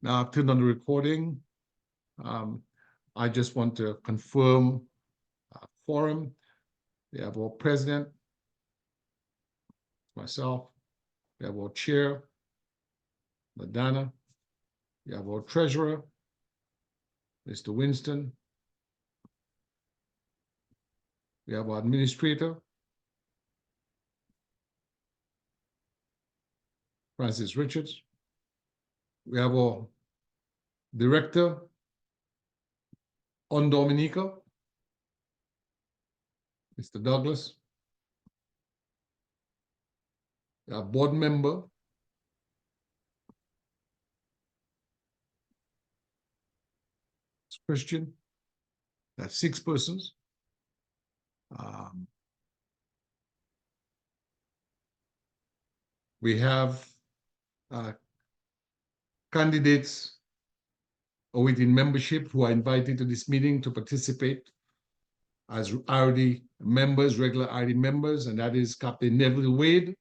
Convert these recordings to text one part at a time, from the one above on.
Now I've turned on the recording. I just want to confirm quorum. We have our president, myself. We have our chair, LaDonna. We have our treasurer, Mr. Winston. We have our administrator, Francis Richards. We have our director on Dominica, Mr. Douglas. We have board member, Christian. That's 6 persons. We have candidates awaiting membership who are invited to this meeting to participate as RD members, regular RD members, and that is Captain Neville Wade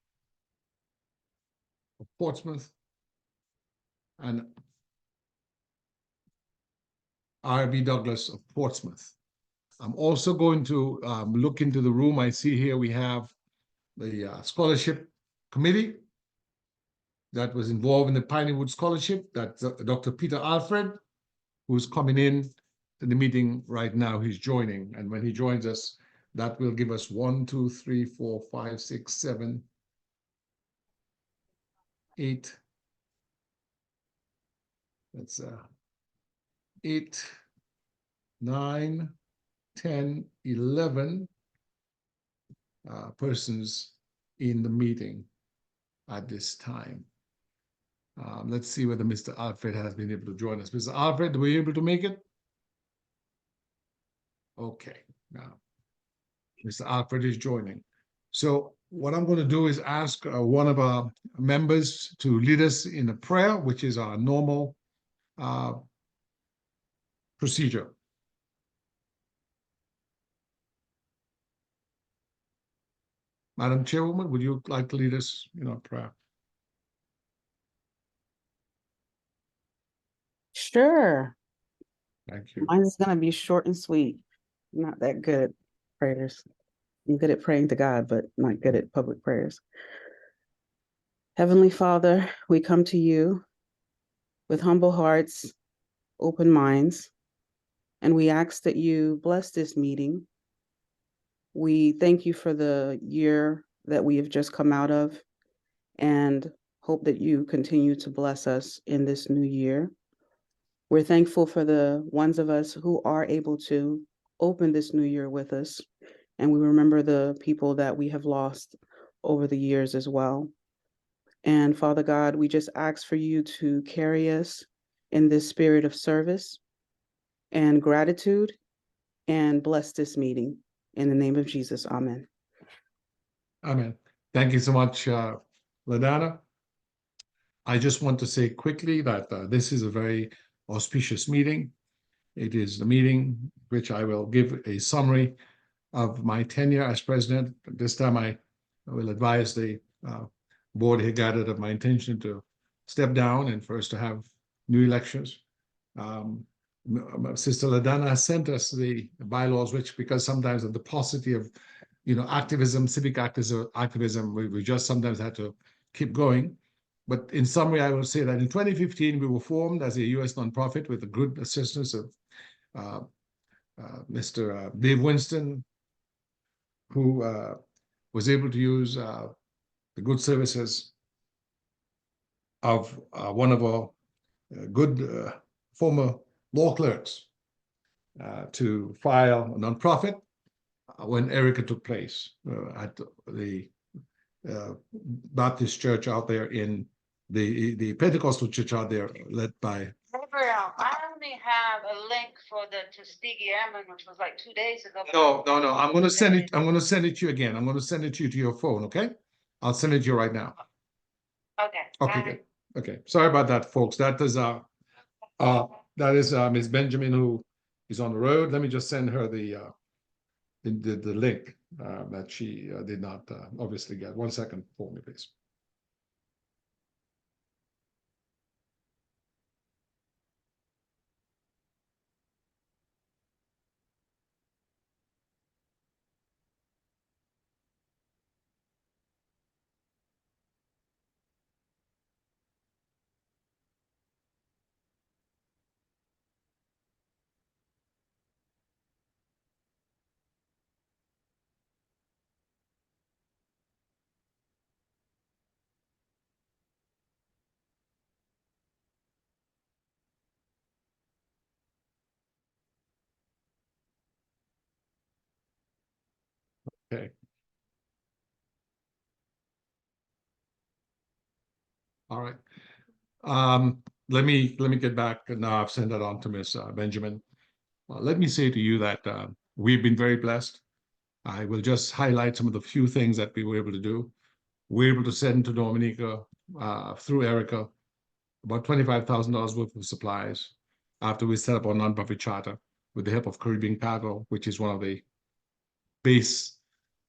of Portsmouth and R.B. Douglas of Portsmouth. I'm also going to look into the room. I see here we have the scholarship committee that was involved in the Pineywood Scholarship. That's Dr. Peter Alfred, who's coming in to the meeting right now. He's joining, and when he joins us, that will give us 1, 2, 3, 4, 5, 6, 7, 8. That's 8, 9, 10, 11 persons in the meeting at this time. Let's see whether Mr. Alfred has been able to join us. Mr. Alfred, were you able to make it? Okay, now Mr. Alfred is joining. So what I'm going to do is ask one of our members to lead us in a prayer, which is our normal procedure. Madam Chairwoman, would you like to lead us in our prayer? Sure. Thank you. Mine is going to be short and sweet. I'm not that good at prayers. I'm good at praying to God, but not good at public prayers. Heavenly Father, we come to you with humble hearts, open minds, and we ask that you bless this meeting. We thank you for the year that we have just come out of and hope that you continue to bless us in this new year. We're thankful for the ones of us who are able to open this new year with us, and we remember the people that we have lost over the years as well. And Father God, we just ask for you to carry us in this spirit of service and gratitude and bless this meeting. In the name of Jesus, amen. Amen. Thank you so much, LaDonna. I just want to say quickly that this is a very auspicious meeting. It is the meeting which I will give a summary of my tenure as president. This time I will advise the board here gathered of my intention to step down and for us to have new elections. Sister LaDonna has sent us the bylaws, which, because sometimes of the paucity of, activism, civic activism, we just sometimes had to keep going. But in summary, I will say that in 2015, we were formed as a U.S. nonprofit with the good assistance of Mr. Dave Winston, who was able to use the good services of one of our good former law clerks to file a nonprofit when Erika took place at the Baptist church out there in the Pentecostal church out there led by. Gabriel, I only have a link for the Tuskegee Airmen, which was like 2 days ago. No. I'm going to send it. I'm going to send it to you again. I'm going to send it to you to your phone. Okay. I'll send it to you right now. Okay. Okay. Good. Okay. Sorry about that, folks. That is Ms. Benjamin, who is on the road. Let me just send her the link that she did not obviously get. 1 second for me, please. Okay. All right. Let me get back, and now I've sent that on to Ms. Benjamin. Let me say to you that we've been very blessed. I will just highlight some of the few things that we were able to do. We were able to send to Dominica through Erika about $25,000 worth of supplies after we set up our nonprofit charter with the help of Caribbean Cargo, which is one of the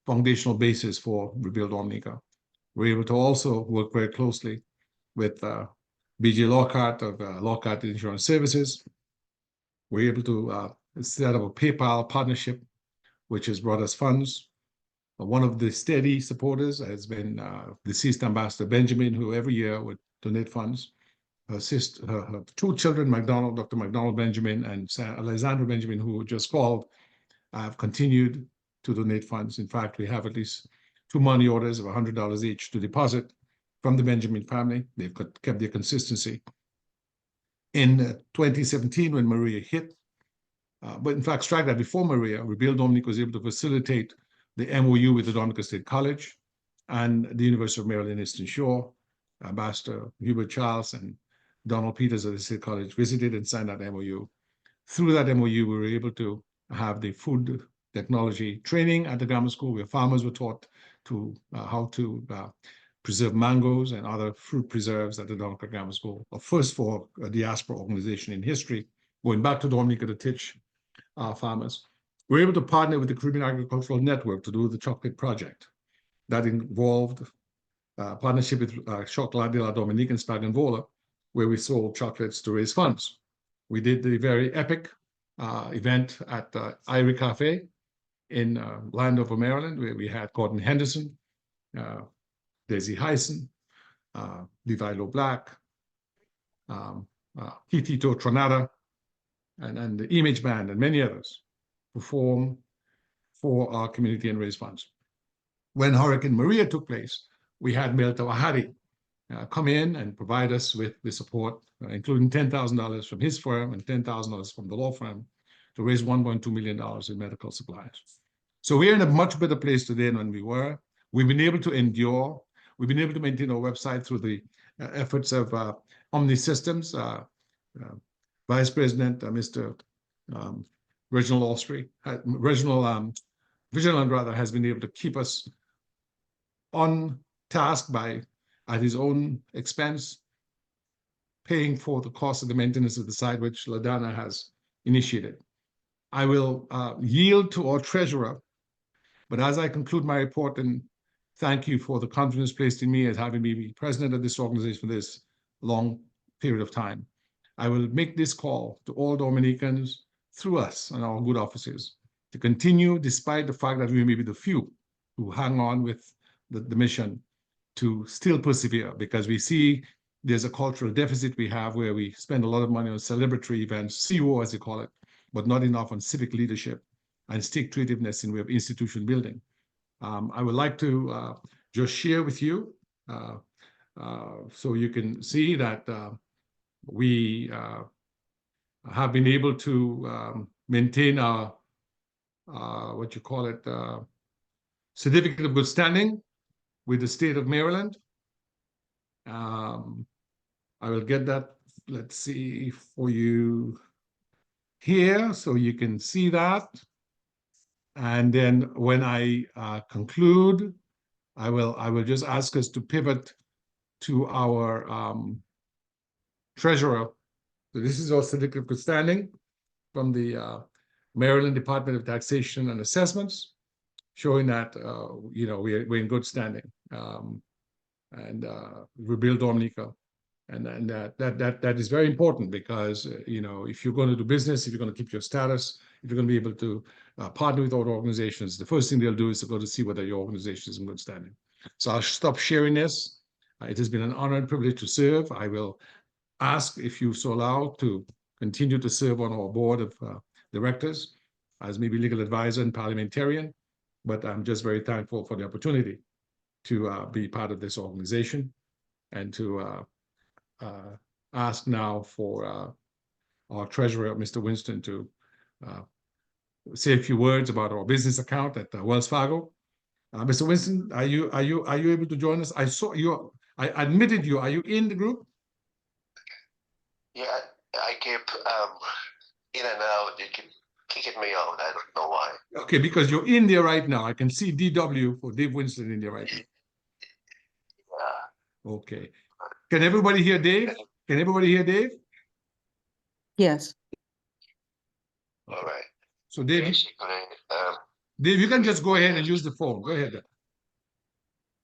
foundational bases for Rebuild Dominica. We're able to also work very closely with BJ Lockhart of Lockhart Insurance Services. We're able to set up a PayPal partnership, which has brought us funds. One of the steady supporters has been deceased Ambassador Benjamin, who every year would donate funds. Her two children, Dr. McDonald Benjamin and Alexandra Benjamin, who just called, have continued to donate funds. In fact, we have at least 2 money orders of $100 each to deposit from the Benjamin family. They've kept their consistency. In 2017, when Maria hit, but in fact, strike that before Maria, Rebuild Dominica was able to facilitate the MOU with the Dominica State College and the University of Maryland Eastern Shore. Ambassador Hubert Charles and Donald Peters of the State College visited and signed that MOU. Through that MOU, we were able to have the food technology training at the grammar school, where farmers were taught to how to preserve mangoes and other fruit preserves at the Dominica Grammar School, a first for a diaspora organization in history, going back to Dominica to teach farmers. We're able to partner with the Caribbean Agricultural Network to do the chocolate project. That involved partnership with Chocolate de la Dominican Spaganvola, where we sold chocolates to raise funds. We did the very epic event at Irie Cafe in Landover, Maryland, where we had Gordon Henderson, Daisy Hyson, Levi Low Black, Tito Tronada, and the Image Band, and many others perform for our community and raise funds. When Hurricane Maria took place, we had Mel Tawahari come in and provide us with the support, including $10,000 from his firm and $10,000 from the law firm, to raise $1.2 million in medical supplies. So we're in a much better place today than when we were. We've been able to endure. We've been able to maintain our website through the efforts of Omni Systems. Vice President Mr. Reginald Austri, Vigilant rather, has been able to keep us on task by, at his own expense, paying for the cost of the maintenance of the site, which LaDonna has initiated. I will yield to our treasurer, but as I conclude my report, and thank you for the confidence placed in me as having me be president of this organization for this long period of time, I will make this call to all Dominicans through us and our good offices to continue, despite the fact that we may be the few who hang on with the mission, to still persevere, because we see there's a cultural deficit we have where we spend a lot of money on celebratory events, CO as they call it, but not enough on civic leadership and stick-to-itiveness in way of institution building. I would like to just share with you so you can see that we have been able to maintain our, what you call it, certificate of good standing with the state of Maryland. I will get that, let's see, for you here so you can see that. And then when I conclude, I will just ask us to pivot to our treasurer. So this is our certificate of good standing from the Maryland Department of Taxation and Assessments, showing that we're in good standing, and Rebuild Dominica, and that is very important, because if you're going to do business, if you're going to keep your status, if you're going to be able to partner with other organizations, the first thing they'll do is to go to see whether your organization is in good standing. So I'll stop sharing this. It has been an honor and privilege to serve. I will ask, if you so allow, to continue to serve on our board of directors as maybe legal advisor and parliamentarian, but I'm just very thankful for the opportunity to be part of this organization, and to ask now for our treasurer, Mr. Winston, to say a few words about our business account at Wells Fargo, Mr. Winston, are you able to join us? I saw you. I admitted you. Are you in the group? Yeah, I keep in and out. They keep kicking me out. I don't know why. Okay, because you're in there right now. I can see DW for Dave Winston in there right now. Yeah. Okay. Can everybody hear Dave? Can everybody hear Dave? Yes. All right. So Dave, Basically, Dave, you can just go ahead and use the phone. Go ahead.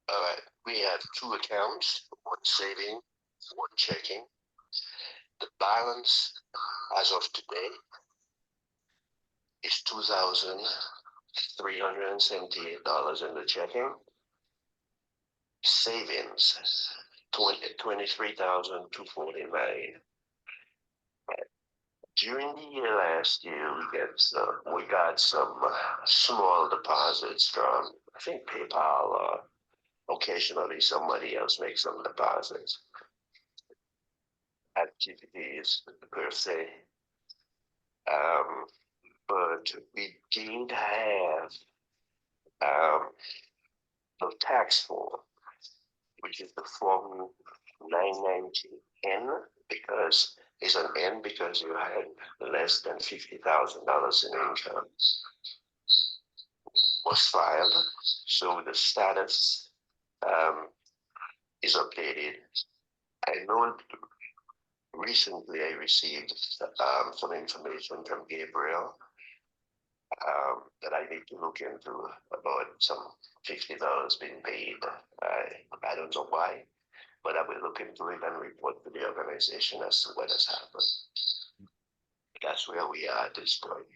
all right. We have two accounts, one saving, one checking. The balance as of today is $2,378 in the checking. Savings, 23,249. During the year last year, we got some small deposits from, I think, PayPal, or occasionally somebody else makes some deposits. Activities per se. But we did have the tax form, which is the form 990N, because it's an N because you had less than $50,000 in income, was filed. So the status is updated. I know recently I received some information from Gabriel that I need to look into about some $50 being paid. I don't know why, but I will look into it and report to the organization as to what has happened. That's where we are at this point.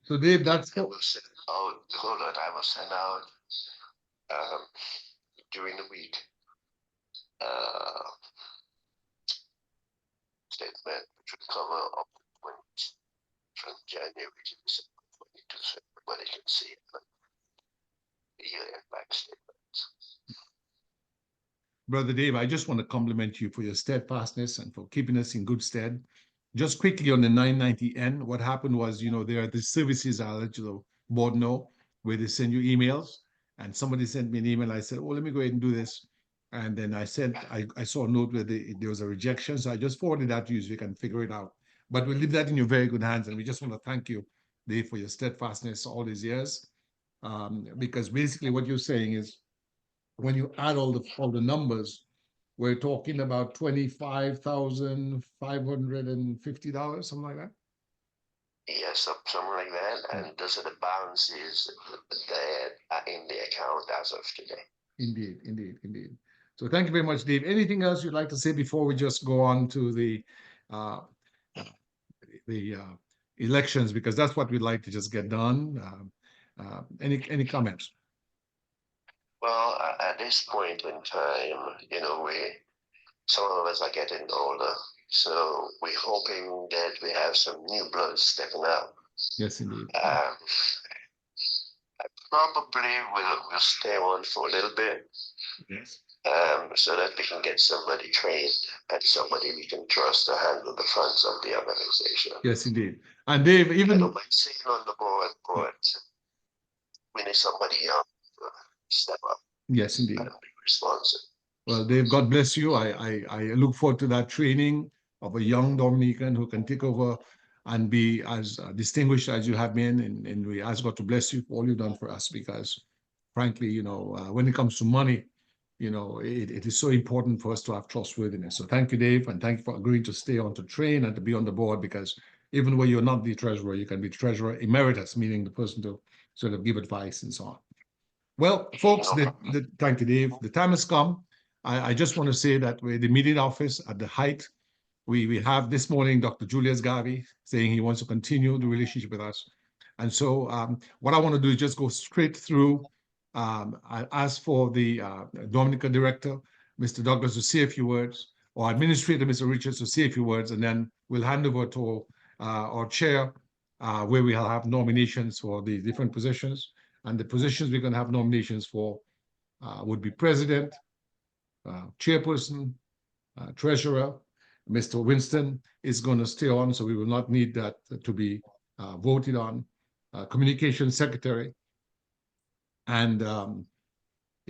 So Dave, that's I will send out, hold on, I will send out during the week statement which will cover up from January to December 22, so everybody can see it. The year-end bank statements. Brother Dave, I just want to compliment you for your steadfastness and for keeping us in good stead. Just quickly on the 990N, what happened was, there are the services I'll let the board know where they send you emails. And somebody sent me an email. I said, oh, let me go ahead and do this. And then I saw a note where there was a rejection. So I just forwarded that to you so you can figure it out. But we'll leave that in your very good hands. And we just want to thank you, Dave, for your steadfastness all these years. Because basically what you're saying is, when you add all the numbers, we're talking about $25,550, something like that. Yes, something like that. And those are the balances that are in the account as of today. Indeed, indeed, indeed. So thank you very much, Dave. Anything else you'd like to say before we just go on to the elections, because that's what we'd like to just get done. Any comments? Well, at this point in time, some of us are getting older, so we're hoping that we have some new blood stepping up. Yes, indeed. I probably will stay on for a little bit. Yes. So that we can get somebody trained and somebody we can trust to handle the funds of the organization. Yes, indeed. And Dave, I don't mind sitting on the board, but we need somebody young to step up. Yes, indeed. And be responsive. Well, Dave, God bless you. I look forward to that training of a young Dominican who can take over and be as distinguished as you have been. And we ask God to bless you for all you've done for us, because frankly, when it comes to money, it is so important for us to have trustworthiness. So thank you, Dave, and thank you for agreeing to stay on to train and to be on the board, because even when you're not the treasurer, you can be treasurer emeritus, meaning the person to sort of give advice and so on. Well, folks, thank you, Dave. The time has come. I just want to say that we're the immediate office at the height. We have this morning Dr. Julius Garvey saying he wants to continue the relationship with us. And so what I want to do is just go straight through. I ask for the Dominica director, Mr. Douglas, to say a few words, or administrator, Mr. Richards, to say a few words, and then we'll hand over to our chair, where we'll have nominations for the different positions. And the positions we're going to have nominations for would be president, chairperson, treasurer. Mr. Winston is going to stay on, so we will not need that to be voted on. Communication secretary, and the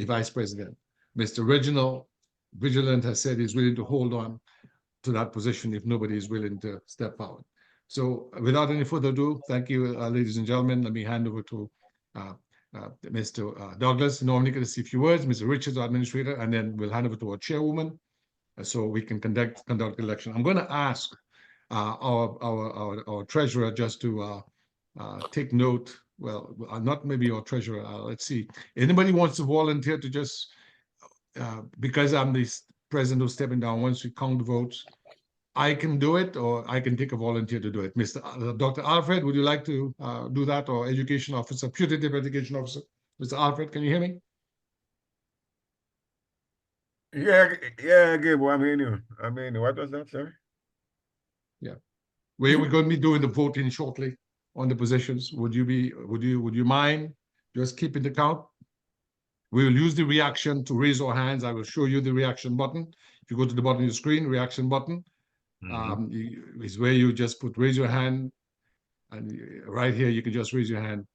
vice president. Mr. Reginald Vigilant has said he's willing to hold on to that position if nobody is willing to step forward. So without any further ado, thank you, ladies and gentlemen. Let me hand over to Mr. Douglas. Normally going to say a few words, Mr. Richards, our administrator, and then we'll hand over to our chairwoman so we can conduct the election. I'm going to ask our treasurer just to take note. Well, not maybe our treasurer. Let's see. Anybody wants to volunteer to just, because I'm the president who's stepping down, once we count the votes, I can do it, or I can take a volunteer to do it. Dr. Alfred, would you like to do that, or education officer, putative education officer? Mr. Alfred, can you hear me? Yeah, Gabriel, I'm hearing you. I mean, what was that, sir? Yeah. We're going to be doing the voting shortly on the positions. Would you mind just keeping the count? We will use the reaction to raise our hands. I will show you the reaction button. If you go to the bottom of your screen, reaction button. Is where you just put raise your hand, and right here you can just raise your hand,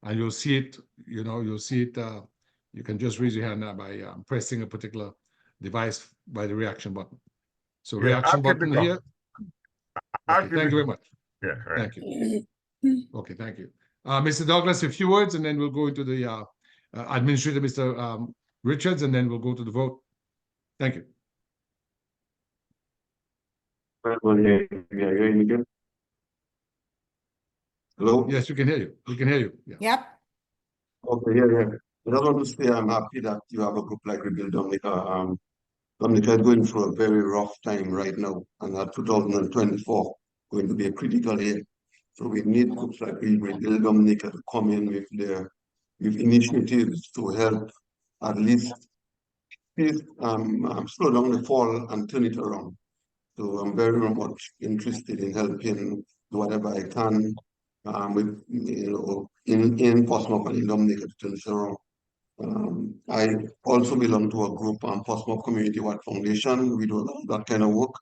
and you'll see it. You'll see it. You can just raise your hand now by pressing a particular device by the reaction button. So Yeah, reaction button here. Okay, thank you very much. Yeah, right. Thank you. Okay, thank you. Mr. Douglas, a few words, and then we'll go into the administrator, Mr. Richards, and then we'll go to the vote. Thank you. Hello? Yes, we can hear you. We can hear you. Yeah. Yep. Okay, yeah. I just want to say I'm happy that you have a group like Rebuild Dominica. Dominica is going through a very rough time right now, and 2024 going to be a critical year. So we need groups like Rebuild Dominica to come in with initiatives to help at least slow down the fall and turn it around. So I'm very much interested in helping do whatever I can with in Portsmouth and in Dominica to turn this around. I also belong to a group, Portsmouth Community Watch Foundation. We do a lot of that kind of work.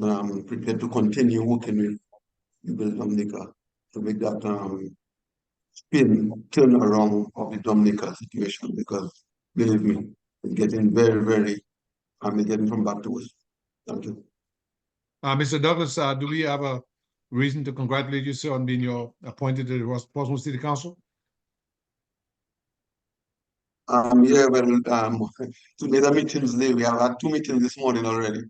I'm prepared to continue working with Rebuild Dominica to make that turn around of the Dominica situation, because believe me, it's getting very, very, it's getting from bad to worse. Thank you. Mr. Douglas, do we have a reason to congratulate you, sir, on being appointed to the Portsmouth City Council? Yeah, well, today's a meetings day. We have had 2 meetings this morning already.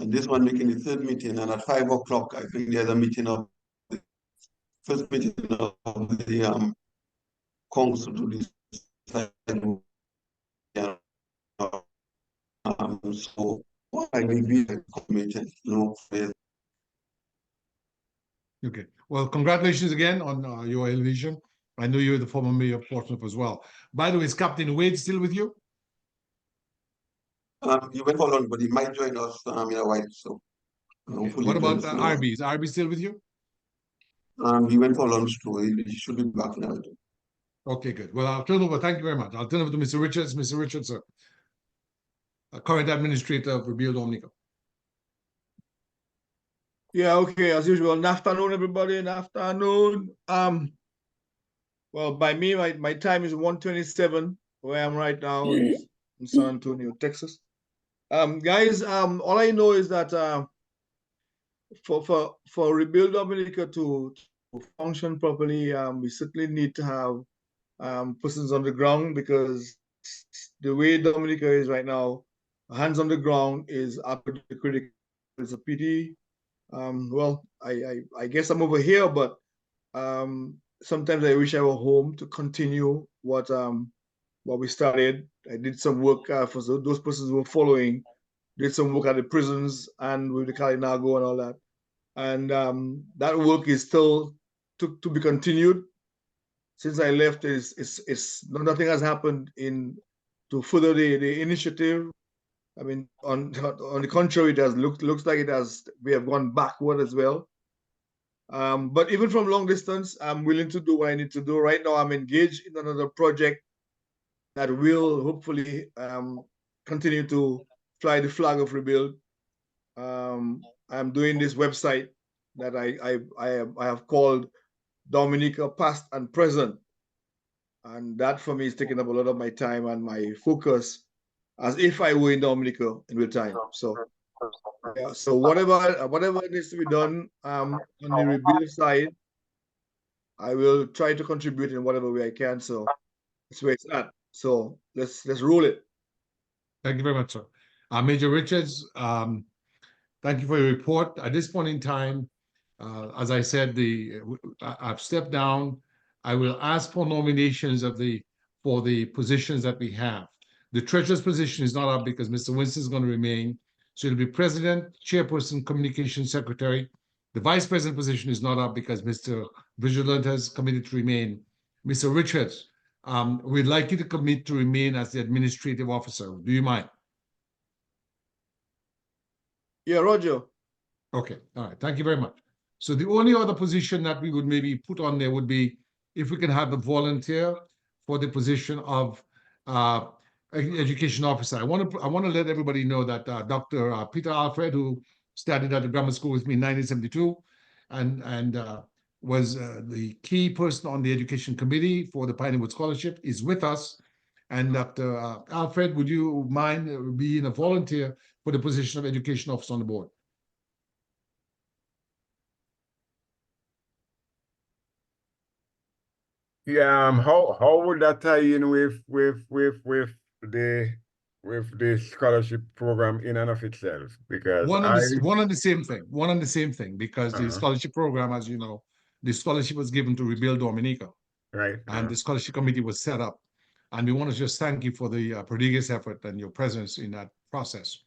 And this one making the 3rd meeting, and at 5 o'clock, I think there's a meeting of the first meeting of the council to decide. So I will be committed, Okay. Well, congratulations again on your elevation. I know you're the former mayor of Portsmouth as well. By the way, is Captain Wade still with you? He went for lunch, but he might join us in a while. So Okay. What about RB? Is RB still with you? He went for lunch too. He should be back now. Okay, good. Well, I'll turn over. Thank you very much. I'll turn over to Mr. Richards. Mr. Richards, sir, current administrator of Rebuild Dominica. Yeah, okay, as usual. Good afternoon, everybody. Good afternoon. Well, by me, my time is 1:27, where I'm right now in San Antonio, Texas. Guys, all I know is that for Rebuild Dominica to function properly, we certainly need to have persons on the ground, because the way Dominica is right now, hands on the ground is absolutely critical. It's a pity. Well, I guess I'm over here, but sometimes I wish I were home to continue what we started. I did some work for those persons who were following, did some work at the prisons and with the Kalinago and all that. And that work is still to be continued. Since I left, nothing has happened to further the initiative. I mean, on the contrary, it looks like we have gone backward as well. But even from long distance, I'm willing to do what I need to do. Right now, I'm engaged in another project that will hopefully continue to fly the flag of Rebuild. I'm doing this website that I have called Dominica Past and Present. And that for me is taking up a lot of my time and my focus as if I were in Dominica in real time. So yeah, so whatever needs to be done on the rebuild side, I will try to contribute in whatever way I can. So that's where it's at. So let's roll it. Thank you very much, sir. Major Richards, thank you for your report. At this point in time, as I said, I've stepped down. I will ask for nominations for the positions that we have. The treasurer's position is not up because Mr. Winston is going to remain. So it'll be president, chairperson, communication secretary. The vice president position is not up because Mr. Vigilant has committed to remain. Mr. Richards, we'd like you to commit to remain as the administrative officer. Do you mind? Yeah, Roger. Okay, all right, thank you very much. So the only other position that we would maybe put on there would be if we can have a volunteer for the position of education officer. I want to let everybody know that Dr. Peter Alfred, who studied at the grammar school with me in 1972, and was the key person on the education committee for the Pinewood Scholarship, is with us. And Dr. Alfred, would you mind being a volunteer for the position of education officer on the board? Yeah, how would that tie in with the scholarship program in and of itself? Because one and the same thing, because the Uh-huh. scholarship program, as you know, the scholarship was given to Rebuild Dominica, Right. and the scholarship committee was set up. And we want to just thank you for the prodigious effort and your presence in that process.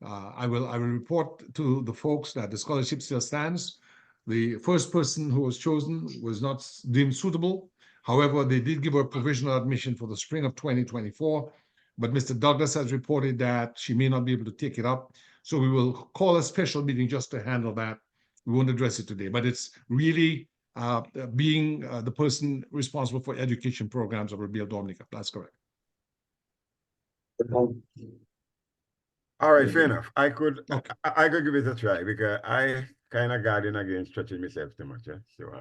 I will report to the folks that the scholarship still stands. The first person who was chosen was not deemed suitable. However, they did give her provisional admission for the spring of 2024. But Mr. Douglas has reported that she may not be able to take it up. So we will call a special meeting just to handle that. We won't address it today, but it's really being the person responsible for education programs of Rebuild Dominica. That's correct. All right, fair enough. I could Okay. I could give it a try because I kind of guarding against stretching myself too much. Yeah? So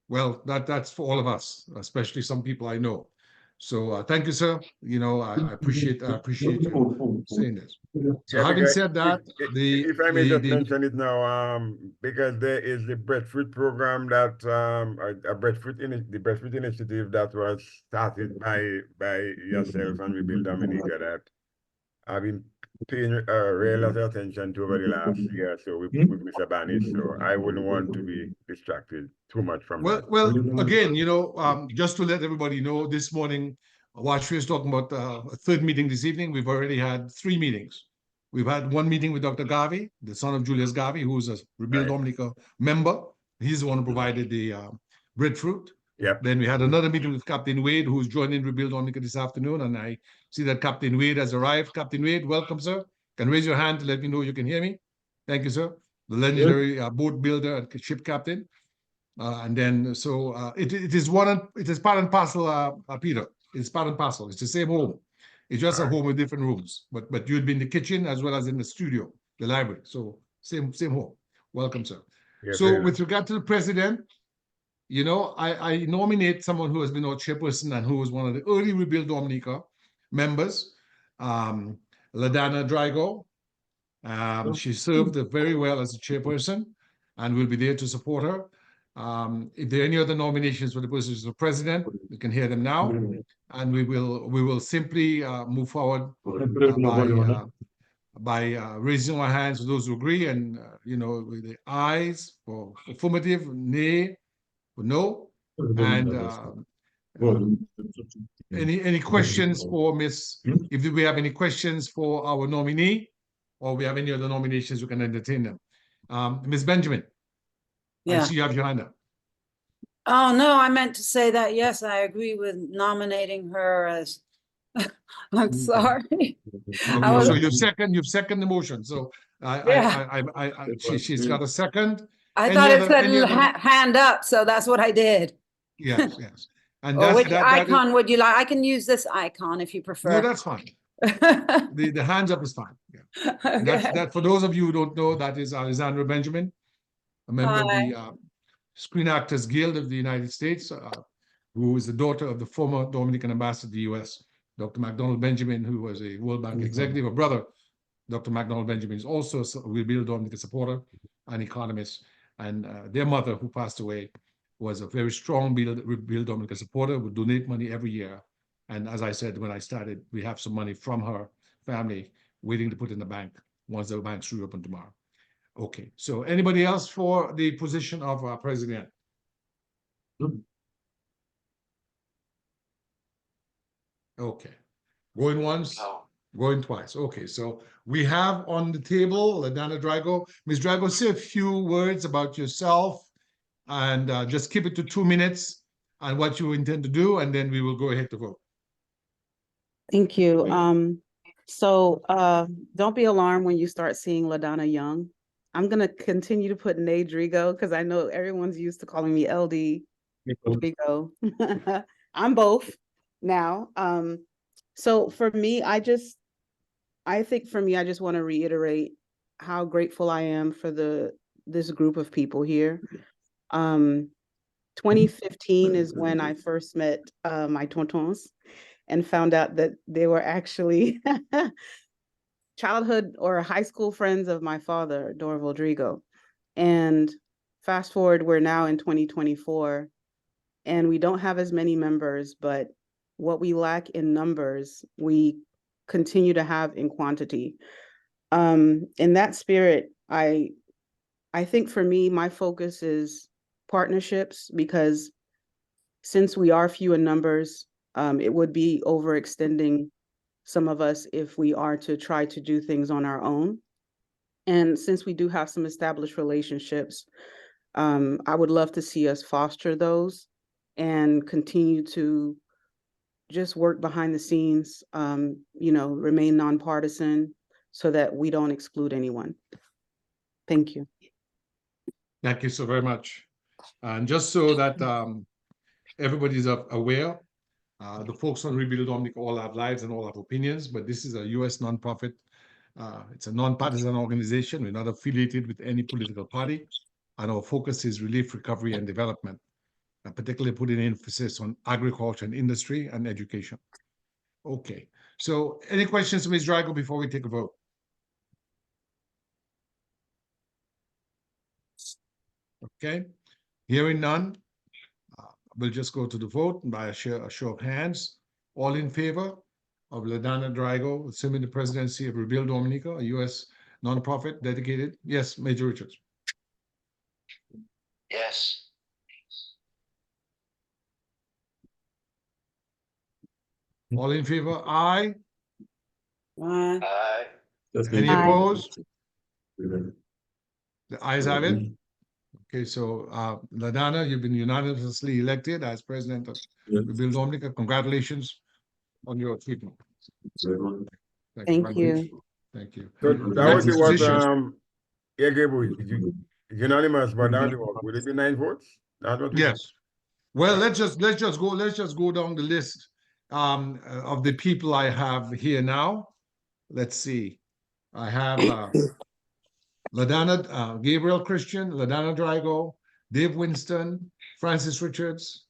Well, that's for all of us, especially some people I know. So thank you, sir. You know, I appreciate you saying this. So yeah, having because said that, if I may just mention it now, because there is the breadfruit program that the breadfruit initiative that was started by yourself and Rebuild Dominica that I've been paying real lot of attention to over the last year or so with Mr. Banish. So I wouldn't want to be distracted too much from that. Well, again, you know, just to let everybody know, this morning, Washington is talking about a third meeting this evening. We've already had 3 meetings. We've had one meeting with Dr. Garvey, the son of Julius Garvey, who's a Rebuild Right. Dominica member. He's the one who provided the breadfruit. Yep. Then we had another meeting with Captain Wade, who's joining Rebuild Dominica this afternoon, and I see that Captain Wade has arrived. Captain Wade, welcome, sir. Can raise your hand to let me know you can hear me. Thank you, sir. The legendary boat builder and ship captain. And then, so it is part and parcel, Peter. It's part and parcel. It's the same home. It's just a home with different rooms. But you'd be in the kitchen as well as in the studio, the library. So same home. Welcome, sir. Yeah, So with regard to the president, you know, I nominate someone who has been our chairperson and who was one of the early Rebuild Dominica members, LaDana Drago. She served very well as a chairperson, and we'll be there to support her. If there are any other nominations for the position of president, we can hear them now, and we will simply move forward by raising our hands for those who agree, and you know, with the ayes for affirmative, nay for no, and any questions for Miss? If we have any questions for our nominee, or we have any other nominations, we can entertain them. Ms. Benjamin, I Yeah. see you have your hand up. Oh, no, I meant to say that, yes, I agree with nominating her as, I'm sorry. I was- So you've second the motion. So she's got a second. I Any thought it other- any said other- hand up, so that's what I did. Yes, yes. And Or which that is- icon would you like? I can use this icon if you no, prefer. that's fine. The hands up is fine. Yeah. And Okay. that for those of you who don't know, that is Alexandra Benjamin, a member of the Screen Actors Guild of the United States, who is the daughter of the former Dominican ambassador to the US, Dr. McDonald Benjamin, who was a World Bank executive. Her brother, Dr. McDonald Benjamin, is also a Rebuild Dominica supporter, an economist. And their mother, who passed away, was a very strong Rebuild Dominica supporter, would donate money every year. And as I said, when I started, we have some money from her family waiting to put in the bank once the banks reopen tomorrow. Okay, so anybody else for the position of president? Okay, going once, No. going twice. Okay, so we have on the table LaDonna Drago. Ms. Drago, say a few words about yourself and just keep it to 2 minutes and what you intend to do, and then we will go ahead to vote. Thank you. Don't be alarmed when you start seeing LaDonna Young. I'm gonna continue to put Nay Drigo because I know everyone's used to calling me LD Drigo. I'm both now. So for me, I just want to reiterate how grateful I am for this group of people here. 2015 is when I first met my tontons and found out that they were actually childhood or high school friends of my father, Dorval Drigo. And fast forward, we're now in 2024, and we don't have as many members, but what we lack in numbers, we continue to have in quantity. In that spirit, I think for me, my focus is partnerships, because since we are few in numbers, it would be overextending some of us if we are to try to do things on our own. And since we do have some established relationships, I would love to see us foster those and continue to just work behind the scenes, remain nonpartisan so that we don't exclude anyone. Thank you. Thank you so very much. And just so that everybody's aware, the folks on Rebuild Dominica all have lives and all have opinions, but this is a U.S. nonprofit. It's a nonpartisan organization. We're not affiliated with any political party, and our focus is relief, recovery, and development, and particularly putting emphasis on agriculture and industry and education. Okay, so any questions, Ms. Drago, before we take a vote? Okay, hearing none, we'll just go to the vote by a show of hands. All in favor of LaDonna Drago assuming the presidency of Rebuild Dominica, a U.S. nonprofit dedicated? Yes, Major Richards. Yes. All in favor? Aye. Aye. Any Aye. opposed? The ayes have it. Okay, so LaDonna, you've been unanimously elected as president of Rebuild Dominica. Congratulations on your achievement. Thank you. Thank you. So that was Next what position. unanimous, but that would it be 9 votes? That's what we said. Yes. Well, let's just go down the list of the people I have here now. Let's see. I have LaDonna, Gabriel Christian, LaDonna Drago, Dave Winston, Francis Richards,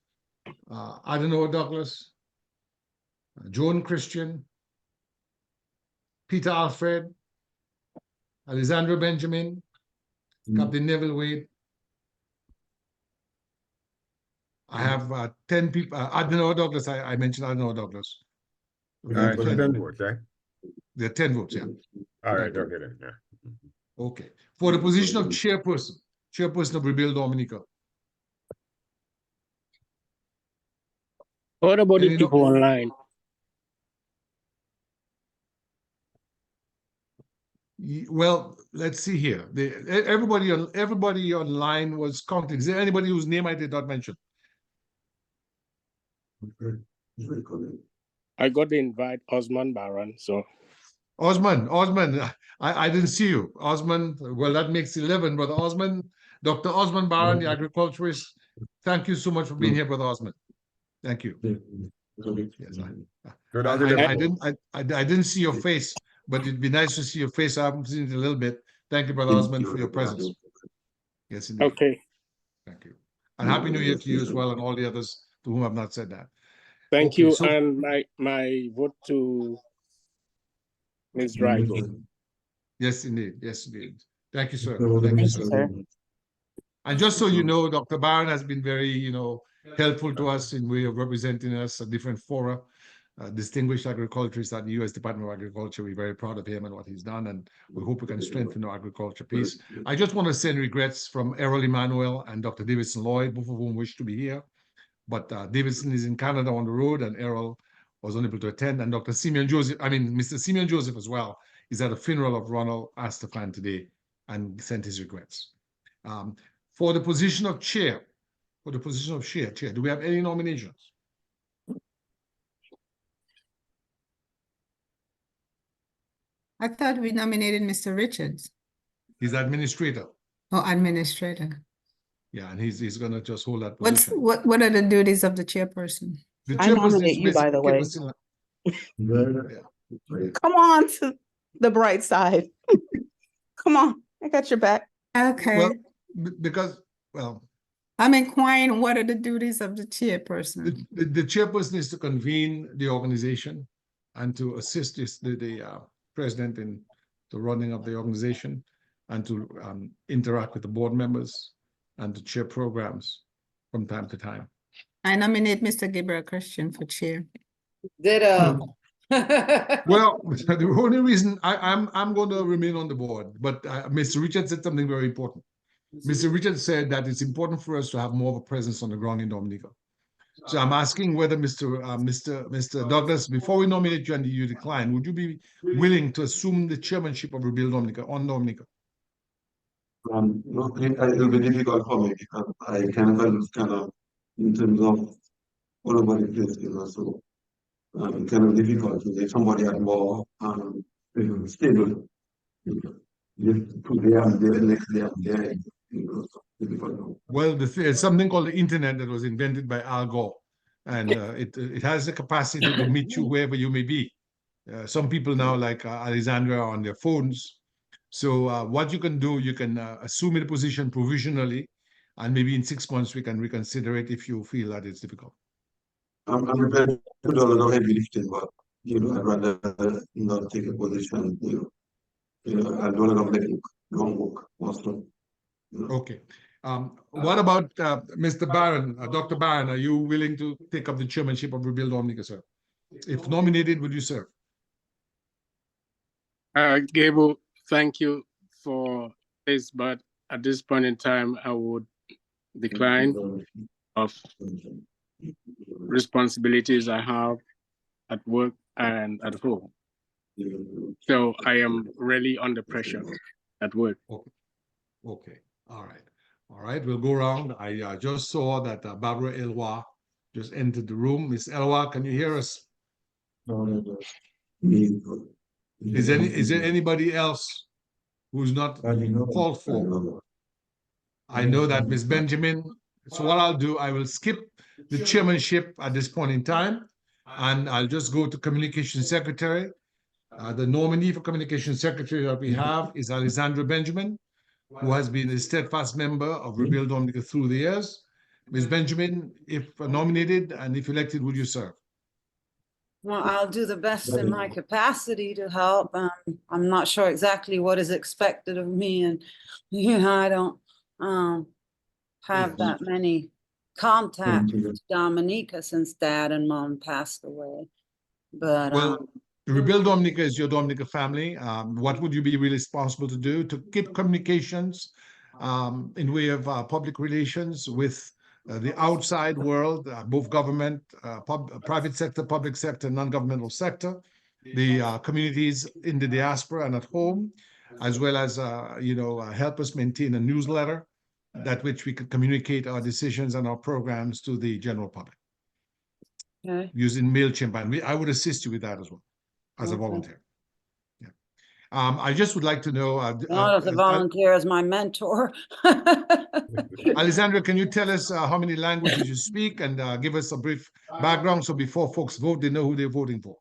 Adenor Douglas, Joan Christian, Peter Alfred, Alexandra Benjamin, Captain Neville Wade. I have 10 people. Adenor Douglas, I mentioned Adenor Douglas. All right, so 10 votes, right? There are 10 votes, yeah. All right, okay then, yeah. Okay. For the position of chairperson of Rebuild Dominica. What about the Any people online? Well, let's see here. Everybody online was counted. Is there anybody whose name I did not mention? I got the invite, Osman Baran, so. Osman, I didn't see you. Osman, well, that makes 11, Brother Osman. Dr. Osman Baran, the agriculturist. Thank you so much for being here, Brother Osman. Thank you. Yes, I didn't see your face, but it'd be nice to see your face. I haven't seen it a little bit. Thank you, Brother Osman, for your presence. Yes, indeed. Okay. Thank you. And Happy New Year to you as well, and all the others to whom I've not said that. Thank Okay, you, so- and my vote to Ms. Drygo. Yes, indeed. Yes, indeed. Thank you, sir. Thank Thank you, you, sir. sir. And just so you know, Dr. Barron has been very, helpful to us in way of representing us at different fora. Distinguished agriculturist at the U.S. Department of Agriculture. We're very proud of him and what he's done, and we hope we can strengthen our agriculture piece. I just want to send regrets from Errol Emmanuel and Dr. Davidson Lloyd, both of whom wish to be here. But Davidson is in Canada on the road, and Errol was unable to attend. And Dr. Mr. Simeon Joseph as well, is at a funeral of Ronald Astafan today and sent his regrets. For the position of chair, Chair, do we have any nominations? I thought we nominated Mr. Richards. He's administrator. Oh, administrator. Yeah, and he's gonna just hold that What's position. what are the duties of the chairperson? The I chairperson nominate is you, by the way. basically- Come on to the bright side. Come on, I got your back. Okay, Well, because I'm inquiring what are the duties of the chairperson? the chairperson is to convene the organization and to assist the president in the running of the organization and to interact with the board members and to chair programs from time to time. I nominate Mr. Gabriel Christian for chair. Ditto. Well, the only reason I'm going to remain on the board, but Mr. Richard said something very important. Mr. Richard said that it's important for us to have more of a presence on the ground in Dominica. So I'm asking whether Mr. Douglas, before we nominate you and you decline, would you be willing to assume the chairmanship of Rebuild Dominica on Dominica? No, it'll be difficult for me because I kind of in terms of all over the place, so kind of difficult to get somebody at more stable. Today I'm there, next day I'm there. Difficult. Well, there's something called the internet that was invented by Al Gore, and it has the capacity to meet you wherever you may be. Some people now, like Alexandra, are on their phones. So what you can do, you can assume the position provisionally, and maybe in 6 months we can reconsider it if you feel that it's difficult. I'm prepared to do a lot of heavy lifting, but I'd rather not take a position. I do a lot of long work also. Okay. What about Mr. Barron, Dr. Barron? Are you willing to take up the chairmanship of Rebuild Dominica, sir? If nominated, would you serve? Gable, thank you for this, but at this point in time, I would decline of responsibilities I have at work and at home. So I am really under pressure at work. Okay. All right. We'll go around. I just saw that Barbara Elwa just entered the room. Miss Elwa, can you hear us? Is there anybody else who's not called for? I know that Miss Benjamin. So what I'll do, I will skip the chairmanship at this point in time, and I'll just go to communication secretary. The nominee for communication secretary that we have is Alexandra Benjamin, who has been a steadfast member of Rebuild Dominica through the years. Ms. Benjamin, if nominated and if elected, would you serve? Well, I'll do the best in my capacity to help. I'm not sure exactly what is expected of me, and I don't have that many contacts with Dominica since Dad and Mom passed away. But well, Rebuild Dominica is your Dominica family. What would you be really responsible to do to keep communications in way of public relations with the outside world, both government, private sector, public sector, non-governmental sector, the communities in the diaspora and at home, as well as help us maintain a newsletter that which we could communicate our decisions and our programs to the general public using MailChimp. And I would assist you with that as well as a volunteer. Yeah. I just would like to know. not as a volunteer, as my mentor. Alexandra, can you tell us how many languages you speak and give us a brief background so before folks vote, they know who they're voting for?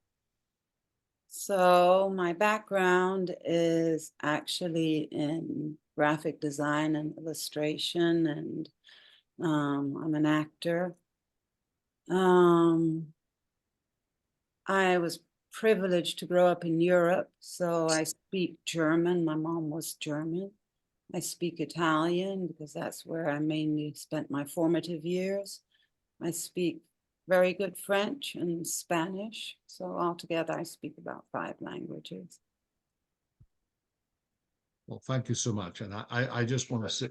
So my background is actually in graphic design and illustration, and I'm an actor. I was privileged to grow up in Europe, so I speak German. My mom was German. I speak Italian because that's where I mainly spent my formative years. I speak very good French and Spanish. So altogether, I speak about 5 languages. Well, thank you so much. And I just want to say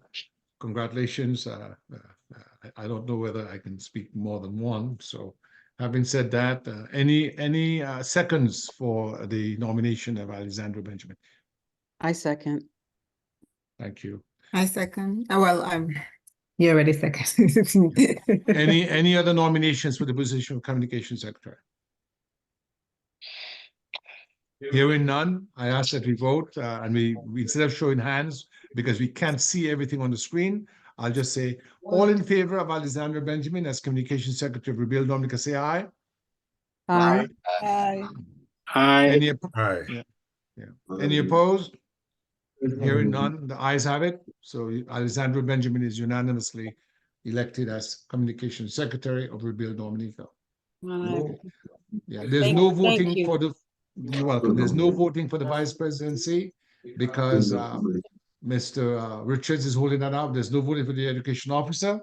congratulations. I don't know whether I can speak more than one. So having said that, any seconds for the nomination of Alexandra Benjamin? I second. Thank you. I second. Well, you already second. Any other nominations for the position of Communication Secretary? Hearing none, I ask that we vote, and we instead of showing hands, because we can't see everything on the screen, I'll just say, all in favor of Alexandra Benjamin as Communication Secretary of Rebuild Dominica, say aye. Aye. Aye. Any, Aye. any opposed? Hearing none, the ayes have it. So Alexandra Benjamin is unanimously elected as Communication Secretary of Rebuild Dominica. Yeah, there's no voting for the, you're welcome. There's no voting for the vice presidency because Mr. Richards is holding that out. There's no voting for the education officer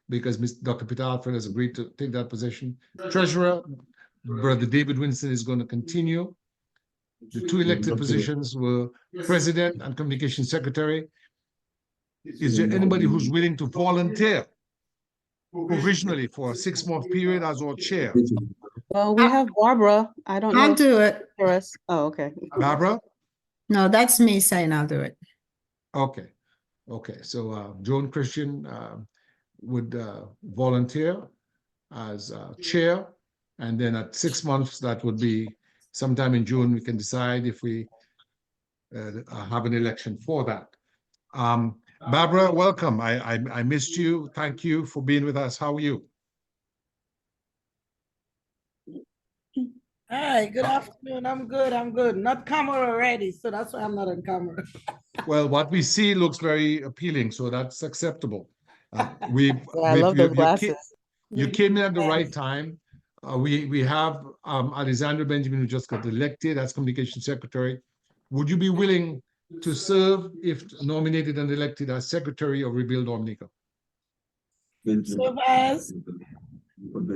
because Dr. Peter Alfred has agreed to take that position. Treasurer, Brother David Winston is going to continue. The 2 elected positions were President and Communication Secretary. Is there anybody who's willing to volunteer provisionally for a 6-month period as our chair? Well, we have Barbara. I don't know. I'll if do it. for us. Oh, okay. Barbara? No, that's me saying I'll do it. Okay. Okay. So Joan Christian would volunteer as chair. And then at 6 months, that would be sometime in June, we can decide if we have an election for that. Barbara, welcome. I missed you. Thank you for being with us. How are you? Hi, good afternoon. I'm good. I'm good. Not camera ready, so that's why I'm not on camera. Well, what we see looks very appealing, so that's acceptable. I love those glasses. You came in at the right time. We have Alexandra Benjamin, who just got elected as Communication Secretary. Would you be willing to serve if nominated and elected as Secretary of Rebuild Dominica? Serve as?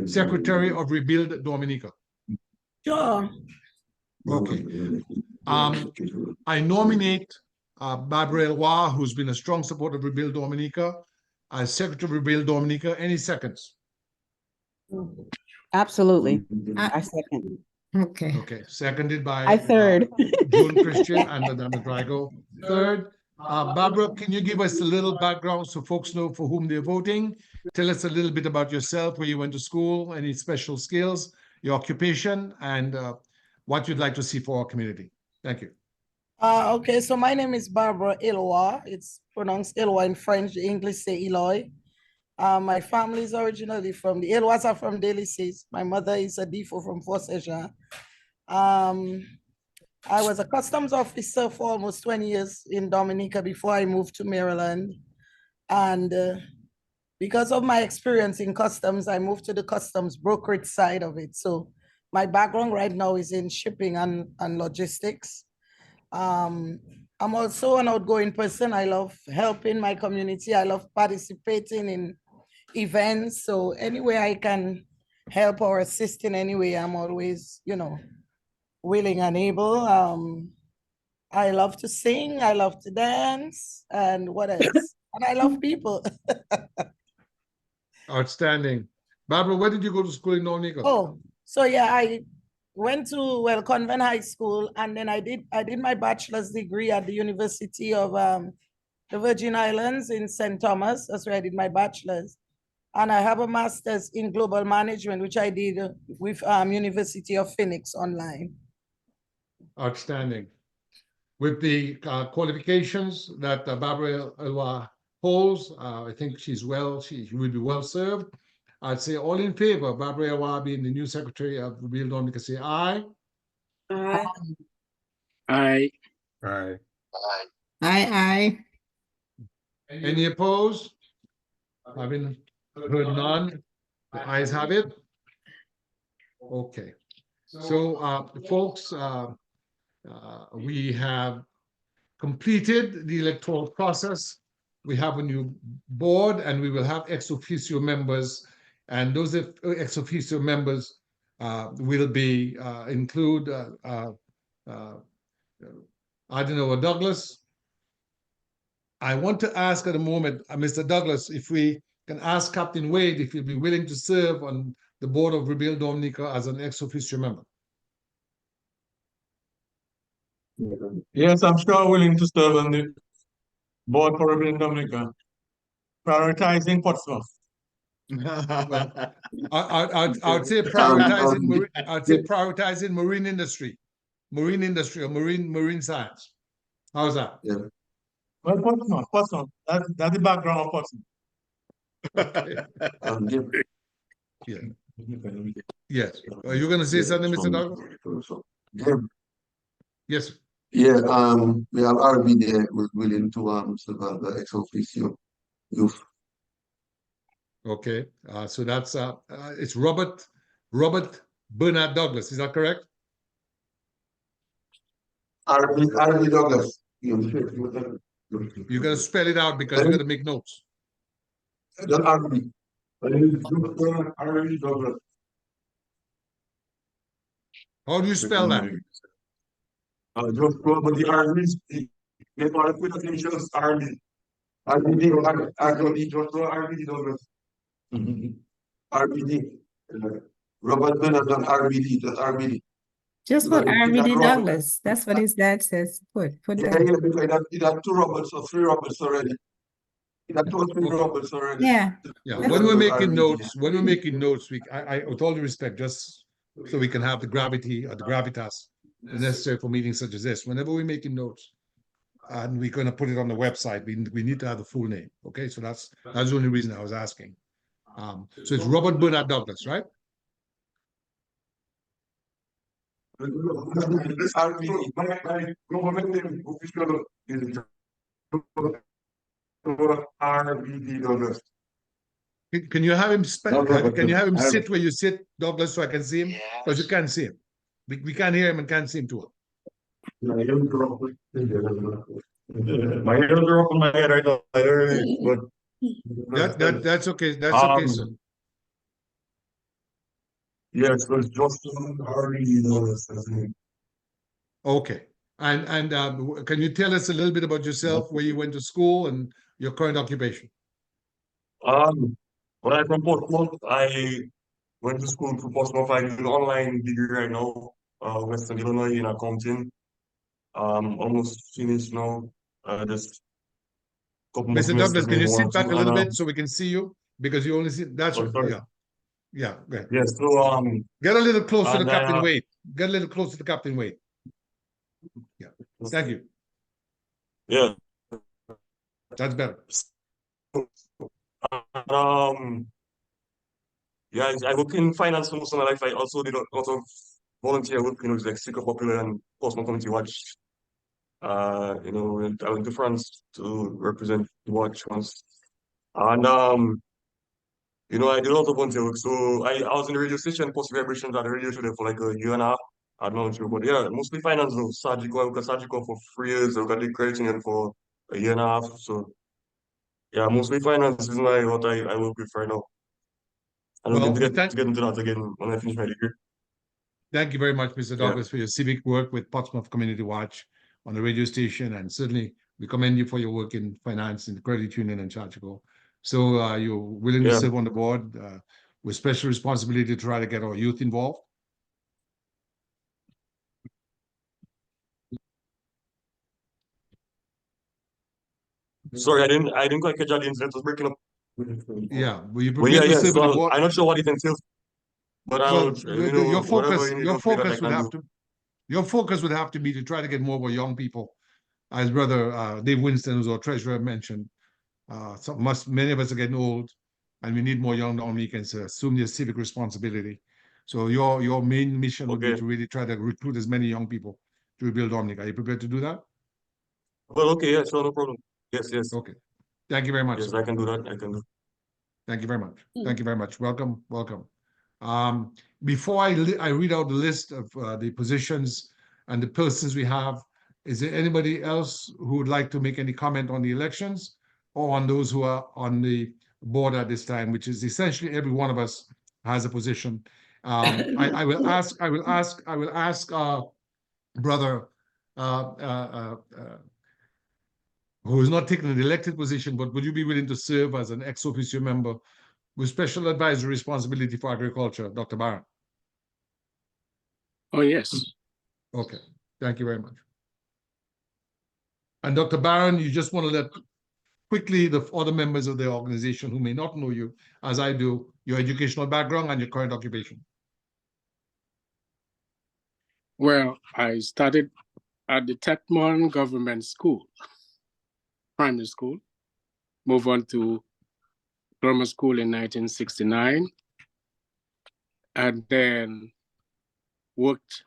Secretary of Rebuild Dominica. Sure. Okay. I nominate Barbara Elwa, who's been a strong supporter of Rebuild Dominica, as Secretary of Rebuild Dominica. Any seconds? Absolutely. I second. Okay. Okay, seconded by I third. June Christian and Madame Drago. Third, Barbara, can you give us a little background so folks know for whom they're voting? Tell us a little bit about yourself, where you went to school, any special skills, your occupation, and what you'd like to see for our community. Thank you. Okay, so my name is Barbara Eloi. It's pronounced Eloi in French. The English say Eloy. My family is originally from the Elois are from Délices. My mother is a DFO from Fort Saint-Jean. I was a customs officer for almost 20 years in Dominica before I moved to Maryland. And because of my experience in customs, I moved to the customs brokerage side of it. So my background right now is in shipping and logistics. I'm also an outgoing person. I love helping my community. I love participating in events. So any way I can help or assist in any way, I'm always, willing and able. I love to sing. I love to dance. And what else? And I love people. Outstanding. Barbara, where did you go to school in Dominica? Oh, so yeah, I went to Koudmen High School, and then I did my bachelor's degree at the University of the Virgin Islands in St. Thomas. That's where I did my bachelor's. And I have a master's in global management, which I did with University of Phoenix online. Outstanding. With the qualifications that Barbara Elwa holds, I think she will be well served. I'd say all in favor, Barbara Elwa being the new Secretary of Rebuild Dominica, say aye. Aye. Aye. Aye. Aye. Any opposed? Having heard none, the ayes have it. Okay. So, folks, we have completed the electoral process. We have a new board, and we will have ex officio members, and those ex officio members will be include I don't know, Douglas. I want to ask at the moment, Mr. Douglas, if we can ask Captain Wade if he'll be willing to serve on the board of Rebuild Dominica as an ex officio member. Yes, I'm sure willing to serve on the board for Rebuild Dominica, prioritizing Portsmouth. Well, I'd say prioritizing I'd say prioritizing marine industry or marine science. How's that? Yeah. Well, Portsmouth. That's the background of Portsmouth. Yeah. Yes. Are you going to say something, Mr. Douglas? Yes. Yeah. We have RB there who's willing to serve as the ex officio youth. Okay. So that's it's Robert Bernard Douglas. Is that correct? RB Douglas. You're going to spell it out because you're going to make notes. Just RB. RB Douglas. How do you spell that? Just but the RB, they call it with initials RB. RBD, just RBD Douglas. RBD. Robert Bernard RBD, just RBD. Just put RBD Douglas. That's what his dad says. Put Yeah, that. yeah, because it had 2 Roberts or 3 Roberts already. It had 2 or 3 Roberts already. Yeah. Yeah. When we're making notes, I with all due respect, just so we can have the gravity or the gravitas necessary for meetings such as this. Whenever we're making notes, and we're going to put it on the website, we need to have the full name. Okay, so that's the only reason I was asking. So it's Robert Bernard Douglas, right? This RBD, my government name official is RBD Douglas. Can you have him spell? Can you have him sit where you sit, Douglas, so I can see him? Because you can't see him. We can't hear him and can't see him too. My ears are up on my head right now. But That's okay. That's okay, sir. Yes, so it's just RBD Douglas. Okay. And can you tell us a little bit about yourself, where you went to school and your current occupation? When I'm from Portsmouth, I went to school to Portsmouth. I do an online degree right now, Western Illinois in accounting. Almost finished now. Just couple more Mr. Douglas, can you sit back a little bit so we can see you? Because you only see that's yeah. Yeah, go ahead. Yes, so get a little closer to Captain Wade. Get a little closer to Captain Wade. Yeah. Thank you. Yeah. That's better. Yeah, I work in finance for most of my life. I also did a lot of volunteer work, like Secret Popular and Portsmouth Community Watch. I went to France to represent the watch once. And I did a lot of volunteer work. So I was in the radio station, post vibrations at the radio show there for like a year and a half. I'm not sure, but yeah, mostly finance though. Surgical, I worked at Surgical for 3 years. I worked at the credit union for a year and a half. So yeah, mostly finance is what I work with right now. I'm looking to get into that again when I finish my degree. Thank you very much, Mr. Douglas, for your civic work with Portsmouth Community Watch on the radio station, and certainly we commend you for your work in finance in the credit union and Chartico. So you're willing to serve on the board with special responsibility to try to get our youth involved. Sorry, I didn't quite catch that. The internet was breaking up. Yeah, were you prepared to serve on the board? I'm not sure what it entails, but your focus would have to be to try to get more of our young people, as Brother Dave Winston, who's our treasurer, mentioned. Many of us are getting old, and we need more young Dominicans to assume their civic responsibility. So your main mission would be to really try to recruit as many young people to Rebuild Dominica. Are you prepared to do that? Well, okay, yeah, sure, no problem. Yes. Okay. Thank you very much. Yes, sir. I can do that. I can do. Thank you very much. Thank you very much. Welcome. Before I read out the list of the positions and the persons we have, is there anybody else who would like to make any comment on the elections or on those who are on the board at this time, which is essentially every one of us has a position. I will ask brother who is not taking an elected position, but would you be willing to serve as an ex officio member with special advisory responsibility for agriculture, Dr. Barron? Oh, yes. Okay, thank you very much. And Dr. Barron, you just want to let quickly the other members of the organization who may not know you, as I do, your educational background and your current occupation. Well, I started at the Tetmon Government School, primary school, moved on to grammar school in 1969, and then worked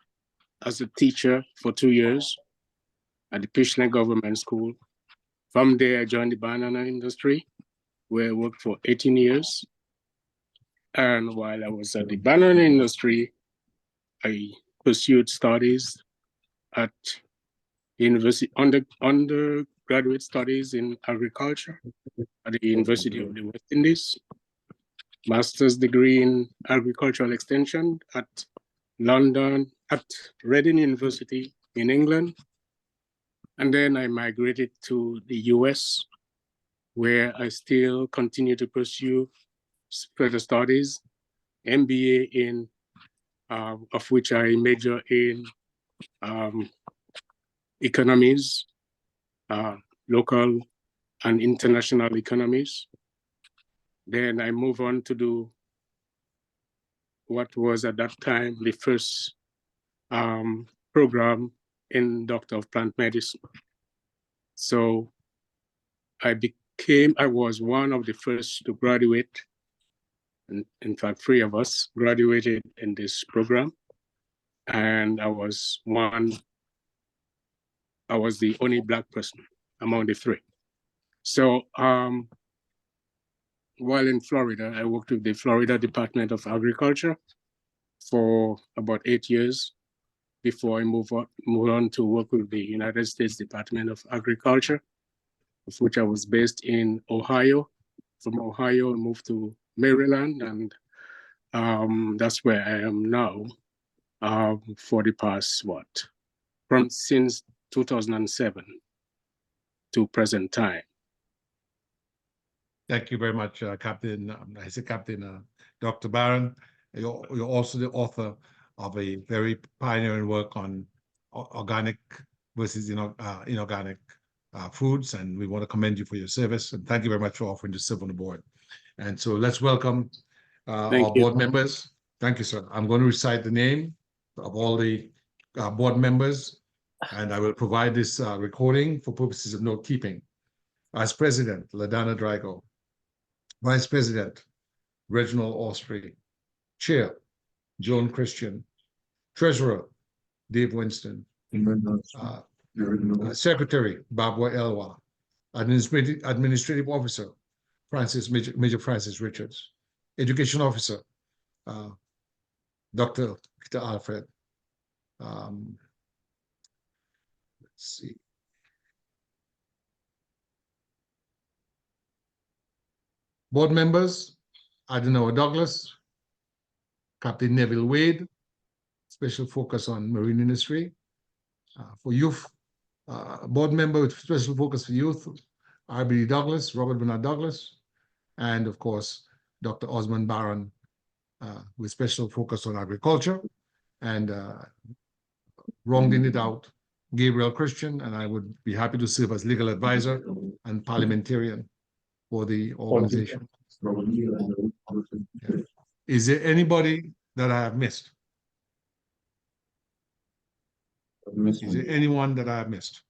as a teacher for 2 years at the Pishne Government School. From there, I joined the banana industry, where I worked for 18 years. And while I was at the banana industry, I pursued studies at university, undergraduate studies in agriculture at the University of the West Indies, master's degree in agricultural extension at London, at Reading University in England. And then I migrated to the US, where I still continue to pursue further studies, MBA in, of which I major in economies, local and international economies. Then I move on to do what was at that time the first program in Doctor of Plant Medicine. So I was one of the first to graduate. And in fact, 3 of us graduated in this program. And I was the only Black person among the 3. So while in Florida, I worked with the Florida Department of Agriculture for about 8 years before I moved on to work with the United States Department of Agriculture, of which I was based in Ohio. From Ohio, I moved to Maryland, and that's where I am now for the past, since 2007 to present time. Thank you very much, Captain. I say Captain Dr. Barron. You're also the author of a very pioneering work on organic versus inorganic foods, and we want to commend you for your service. And thank you very much for offering to serve on the board. And so let's welcome our board members. Thank you, sir. I'm going to recite the name of all the board members, and I will provide this recording for purposes of note keeping. Vice President, LaDonna Drago. Vice President, Reginald Osprey. Chair, Joan Christian. Treasurer, Dave Winston. Secretary, Barbara Elwa. Administrative Officer, Major Francis Richards. Education Officer, Dr. Peter Alfred. Let's see. Board members, Adenauer Douglas, Captain Neville Wade, special focus on marine industry. For youth, board member with special focus for youth, RBD Douglas, Robert Bernard Douglas, and of course, Dr. Osmond Barron, with special focus on agriculture, and rounding it out, Gabriel Christian, and I would be happy to serve as legal advisor and parliamentarian for the organization. Yeah. Is there anybody that I have missed? Is there anyone that I have missed?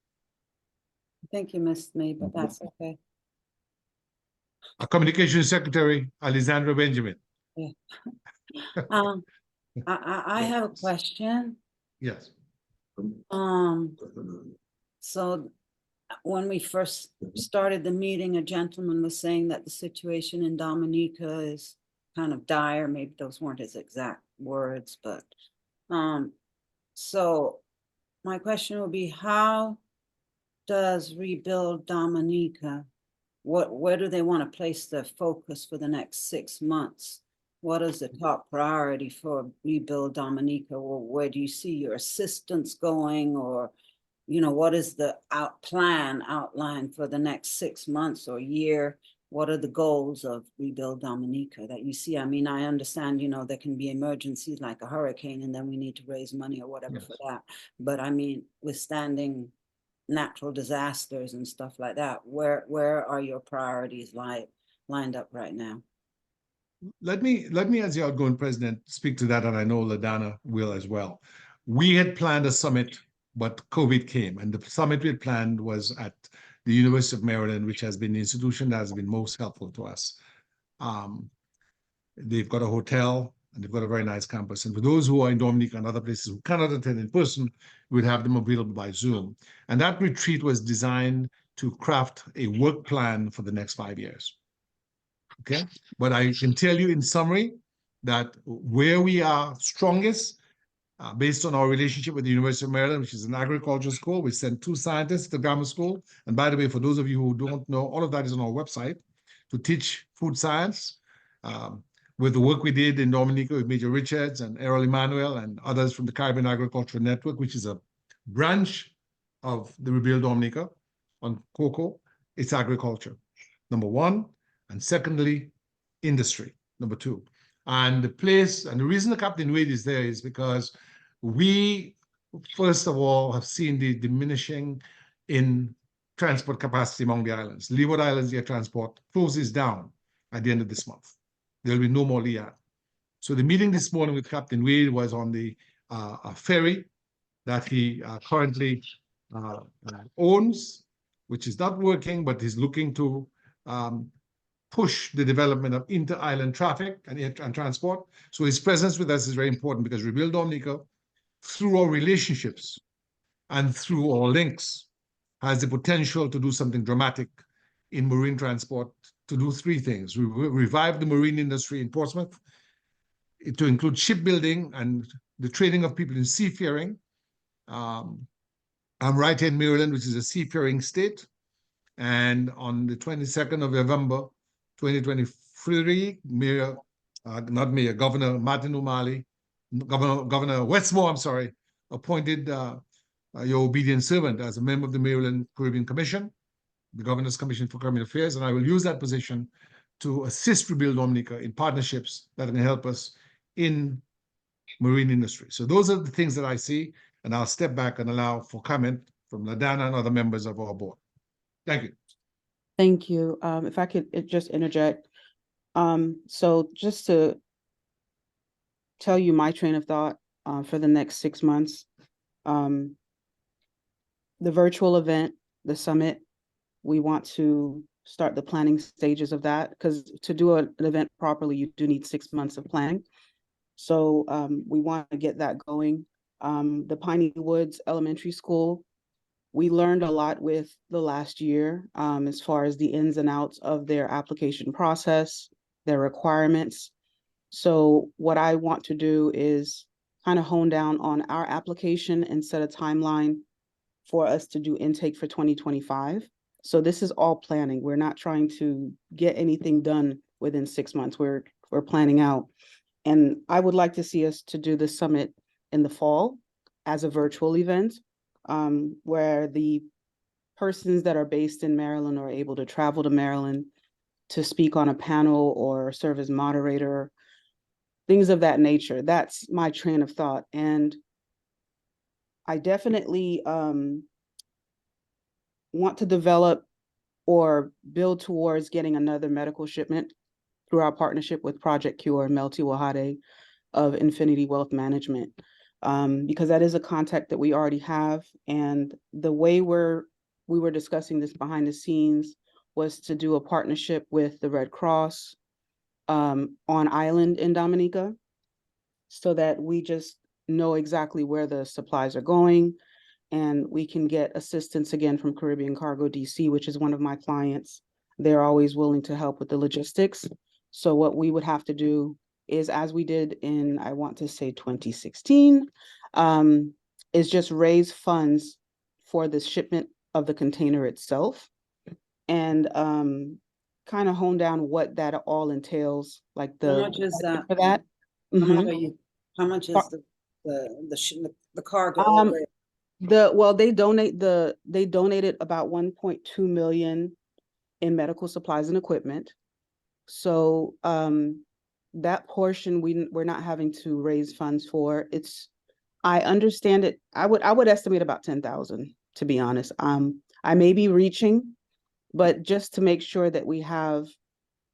I think you missed me, but that's okay. A communications secretary, Alexandra Benjamin. Yeah. I have a question. Yes. So when we first started the meeting, a gentleman was saying that the situation in Dominica is kind of dire. Maybe those weren't his exact words, but so my question would be, how does Rebuild Dominica, where do they want to place their focus for the next 6 months? What is the top priority for Rebuild Dominica? Or where do you see your assistance going? Or, you know, what is the outline for the next 6 months or year? What are the goals of Rebuild Dominica that you see? I mean, I understand, you know, there can be emergencies like a hurricane and then we need to raise money or whatever for that. But I mean, withstanding natural disasters and stuff like that, where are your priorities lined up right now? Let me, as the outgoing president, speak to that, and I know LaDonna will as well. We had planned a summit, but COVID came, and the summit we had planned was at the University of Maryland, which has been the institution that has been most helpful to us. They've got a hotel, and they've got a very nice campus. And for those who are in Dominica and other places who cannot attend in person, we'd have them available by Zoom. And that retreat was designed to craft a work plan for the next 5 years. Okay, but I can tell you in summary that where we are strongest, based on our relationship with the University of Maryland, which is an agriculture school, we sent 2 scientists to grammar school. And by the way, for those of you who don't know, all of that is on our website to teach food science. With the work we did in Dominica with Major Richards and Errol Emmanuel and others from the Caribbean Agricultural Network, which is a branch of the Rebuild Dominica on cocoa, it's agriculture, number 1. And secondly, industry, number 2. And the place, and the reason the Captain Wade is there is because we, first of all, have seen the diminishing in transport capacity among the islands. Leeward Islands air transport closes down at the end of this month. There will be no more LEAD. So the meeting this morning with Captain Wade was on the ferry that he currently owns, which is not working, but he's looking to push the development of inter-island traffic and transport. So his presence with us is very important because Rebuild Dominica, through our relationships and through our links, has the potential to do something dramatic in marine transport, to do 3 things. We revive the marine industry in Portsmouth, to include shipbuilding and the training of people in seafaring. I'm right here in Maryland, which is a seafaring state. And on the 22nd of November, 2023, Governor Martin O'Malley, Governor Westmore, I'm sorry, appointed your obedient servant as a member of the Maryland Caribbean Commission, the Governor's Commission for Caribbean Affairs, and I will use that position to assist Rebuild Dominica in partnerships that can help us in marine industry. So those are the things that I see, and I'll step back and allow for comment from LaDonna and other members of our board. Thank you. Thank you. If I could just interject. So just to tell you my train of thought for the next 6 months, the virtual event, the summit, we want to start the planning stages of that, because to do an event properly, you do need 6 months of planning. So we want to get that going. The Piney Woods Elementary School, we learned a lot with the last year as far as the ins and outs of their application process, their requirements. So what I want to do is kind of hone down on our application and set a timeline for us to do intake for 2025. So this is all planning. We're not trying to get anything done within 6 months. We're planning out. And I would like to see us to do the summit in the fall as a virtual event, where the persons that are based in Maryland are able to travel to Maryland to speak on a panel or serve as moderator, things of that nature. That's my train of thought. And I definitely want to develop or build towards getting another medical shipment through our partnership with Project Cure and Melty Wahade of Infinity Wealth Management, because that is a contact that we already have. And the way we were discussing this behind the scenes was to do a partnership with the Red Cross on island in Dominica, so that we just know exactly where the supplies are going, and we can get assistance again from Caribbean Cargo DC, which is one of my clients. They're always willing to help with the logistics. So what we would have to do is, as we did in, I want to say 2016, is just raise funds for the shipment of the container itself, and kind of hone down what that all entails, like How the much is that? for that. How much Mhm. are you, how much is the cargo? Um, there? They donated about 1.2 million in medical supplies and equipment. So that portion we're not having to raise funds for. I understand it. I would estimate about 10,000, to be honest. I may be reaching, but just to make sure that we have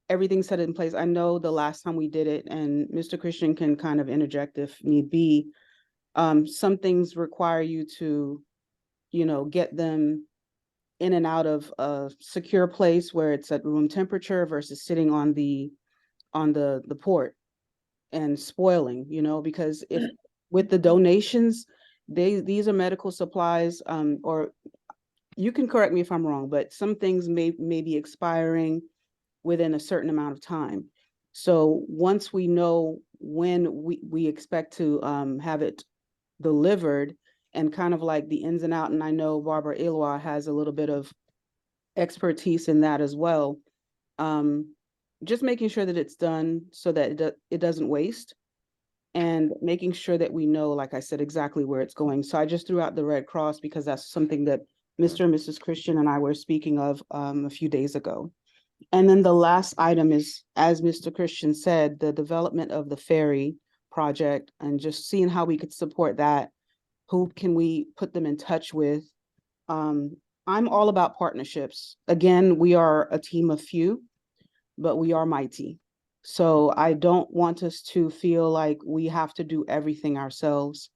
everything set in place. I know the last time we did it, and Mr. Christian can kind of interject if need be. Some things require you to, get them in and out of a secure place where it's at room temperature versus sitting on the port and spoiling, because if with the donations, these are medical supplies, or you can correct me if I'm wrong, but some things may be expiring within a certain amount of time. So once we know when we expect to have it delivered, and kind of like the ins and out, and I know Barbara Ilwa has a little bit of expertise in that as well. Just making sure that it's done so that it doesn't waste, and making sure that we know, like I said, exactly where it's going. So I just threw out the Red Cross because that's something that Mr. and Mrs. Christian and I were speaking of a few days ago. And then the last item is, as Mr. Christian said, the development of the ferry project, and just seeing how we could support that. Who can we put them in touch with? I'm all about partnerships. Again, we are a team of few, but we are mighty. So I don't want us to feel like we have to do everything ourselves.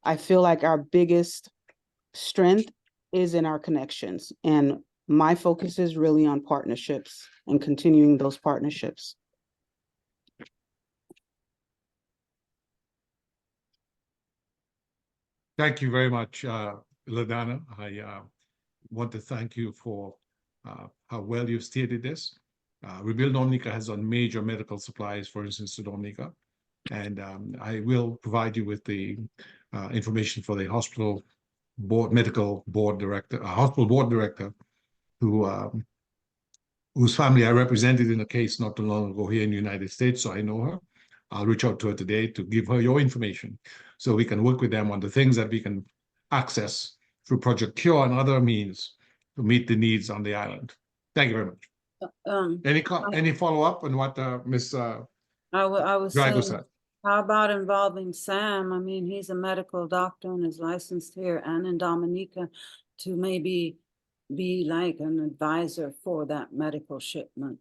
I feel like our biggest strength is in our connections, and my focus is really on partnerships and continuing those partnerships. Thank you very much, LaDonna. I want to thank you for how well you stated this. Rebuild Dominica has done major medical supplies, for instance, to Dominica. And I will provide you with the information for the hospital medical board director, hospital board director, whose family I represented in a case not too long ago here in the United States, so I know her. I'll reach out to her today to give her your information so we can work with them on the things that we can access through Project Cure and other means to meet the needs on the island. Thank you very much. Any follow-up on what Ms. I was Drago saying, said? how about involving Sam? I mean, he's a medical doctor and is licensed here and in Dominica, to maybe be like an advisor for that medical shipment.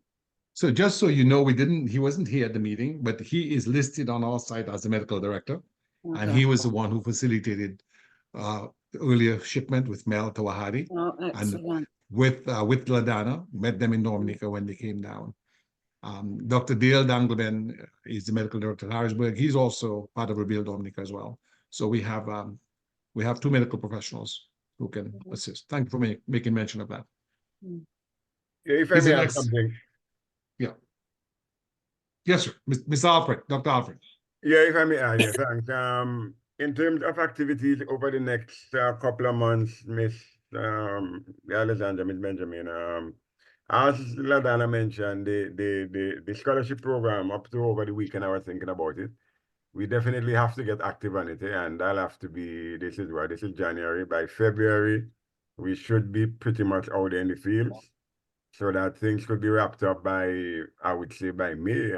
So just so you know, he wasn't here at the meeting, but he is listed on our site as the medical director. Okay. And he was the one who facilitated the earlier shipment with Mel Tawahadi. Oh, excellent. And with LaDonna, met them in Dominica when they came down. Dr. Dale Dangleman is the medical director at Harrisburg. He's also part of Rebuild Dominica as well. So we have two medical professionals who can assist. Thank you for making mention of that. Yeah, if I may add something. Yeah. Yes, sir. Mr. Alfred, Dr. Alfred. Yeah, if I may add, yeah, thanks. In terms of activities over the next couple of months, Miss Alexandra, Miss Benjamin, as LaDonna mentioned, the scholarship program up to over the weekend, I was thinking about it. We definitely have to get active on it, and I'll have to be, this is January. By February, we should be pretty much out there in the fields, so that things could be wrapped up by, I would say, by May,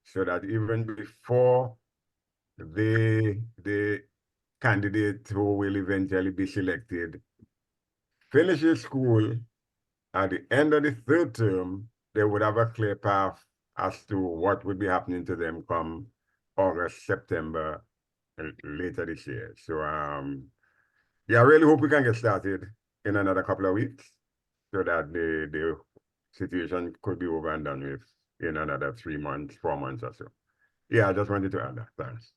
so that even before the candidate who will eventually be selected finishes school at the end of the third term, they would have a clear path as to what would be happening to them come August, September, later this year. So yeah, I really hope we can get started in another couple of weeks, so that the situation could be over and done with in another 3 months, 4 months or so. Yeah, I just wanted to add that. Thanks.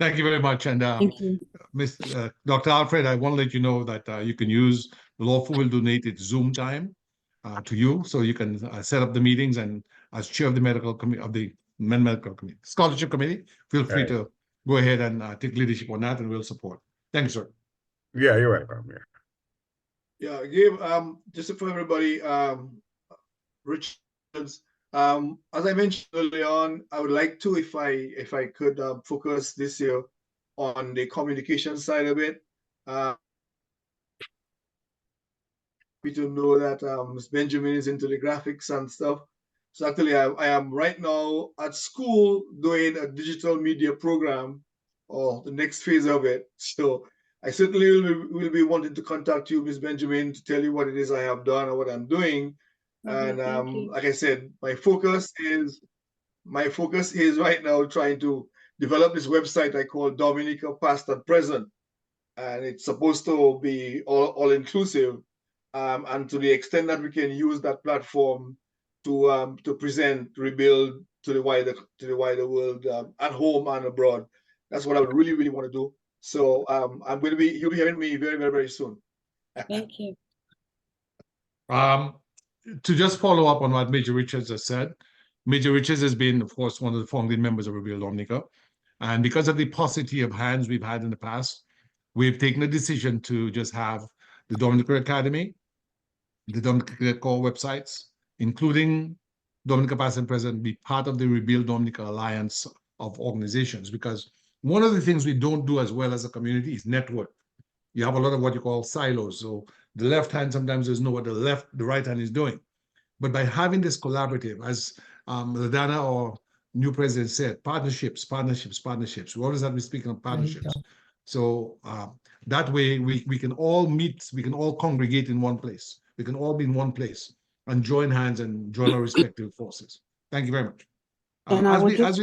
Thank you very much. And Thank you. Dr. Alfred, I want to let you know that you can use the Lawful Will donated Zoom time to you, so you can set up the meetings. And as chair of the medical committee, scholarship committee, feel free Right. to go ahead and take leadership on that, and we'll support. Thank you, sir. Yeah, you're welcome. Yeah. Yeah, Gabe, just for everybody, Richards, as I mentioned early on, I would like to, if I could, focus this year on the communication side of it. To know that Ms. Benjamin is into the graphics and stuff. So actually, I am right now at school doing a digital media program, or the next phase of it. So I certainly will be wanting to contact you, Ms. Benjamin, to tell you what it is I have done or what I'm doing. And like I said, my focus is right now trying to develop this website I call Dominica Past and Present. And it's supposed to be all inclusive. And to the extent that we can use that platform to present Rebuild to the wider world, at home and abroad. That's what I would really want to do. So you'll be hearing me very, very, very soon. Thank you. To just follow up on what Major Richards has said, Major Richards has been, of course, one of the founding members of Rebuild Dominica. And because of the paucity of hands we've had in the past, we've taken a decision to just have the Dominica Academy, the Dominica core websites, including Dominica Past and Present, be part of the Rebuild Dominica Alliance of organizations. Because one of the things we don't do as well as a community is network. You have a lot of what you call silos. So the left hand sometimes doesn't know what the right hand is doing. But by having this collaborative, as LaDonna, or new president, said, partnerships. We always have to be speaking of partnerships. So that way we can all meet, we can all congregate in one place. We can all be in one place and join hands and join our respective forces. Thank you very much. And I would just,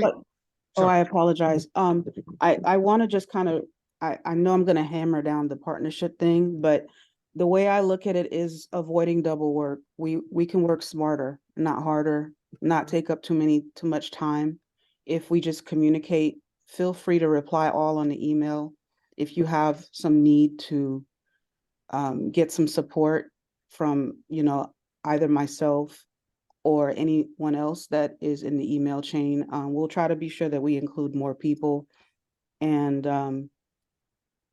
I apologize. I want to just kind of, I know I'm going to hammer down the partnership thing, but the way I look at it is avoiding double work. We can work smarter, not harder, not take up too much time. If we just communicate, feel free to reply all on the email. If you have some need to get some support from, either myself or anyone else that is in the email chain, we'll try to be sure that we include more people. And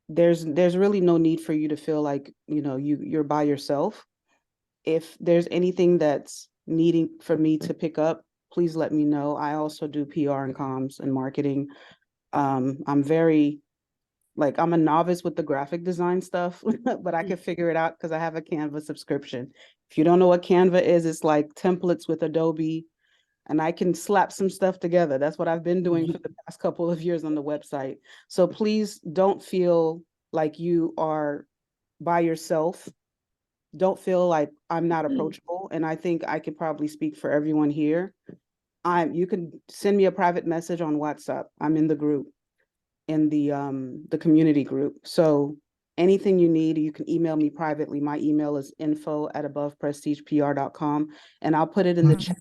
there's really no need for you to feel like, you're by yourself. If there's anything that's needing for me to pick up, please let me know. I also do PR and comms and marketing. I'm very, I'm a novice with the graphic design stuff, but I can figure it out because I have a Canva subscription. If you don't know what Canva is, it's like templates with Adobe, and I can slap some stuff together. That's what I've been doing for the past couple of years on the website. So please don't feel like you are by yourself. Don't feel like I'm not approachable. And I think I could probably speak for everyone here. You can send me a private message on WhatsApp. I'm in the group, in the community group. So anything you need, you can email me privately. My email is info@aboveprestigepr.com, and I'll put it in the chat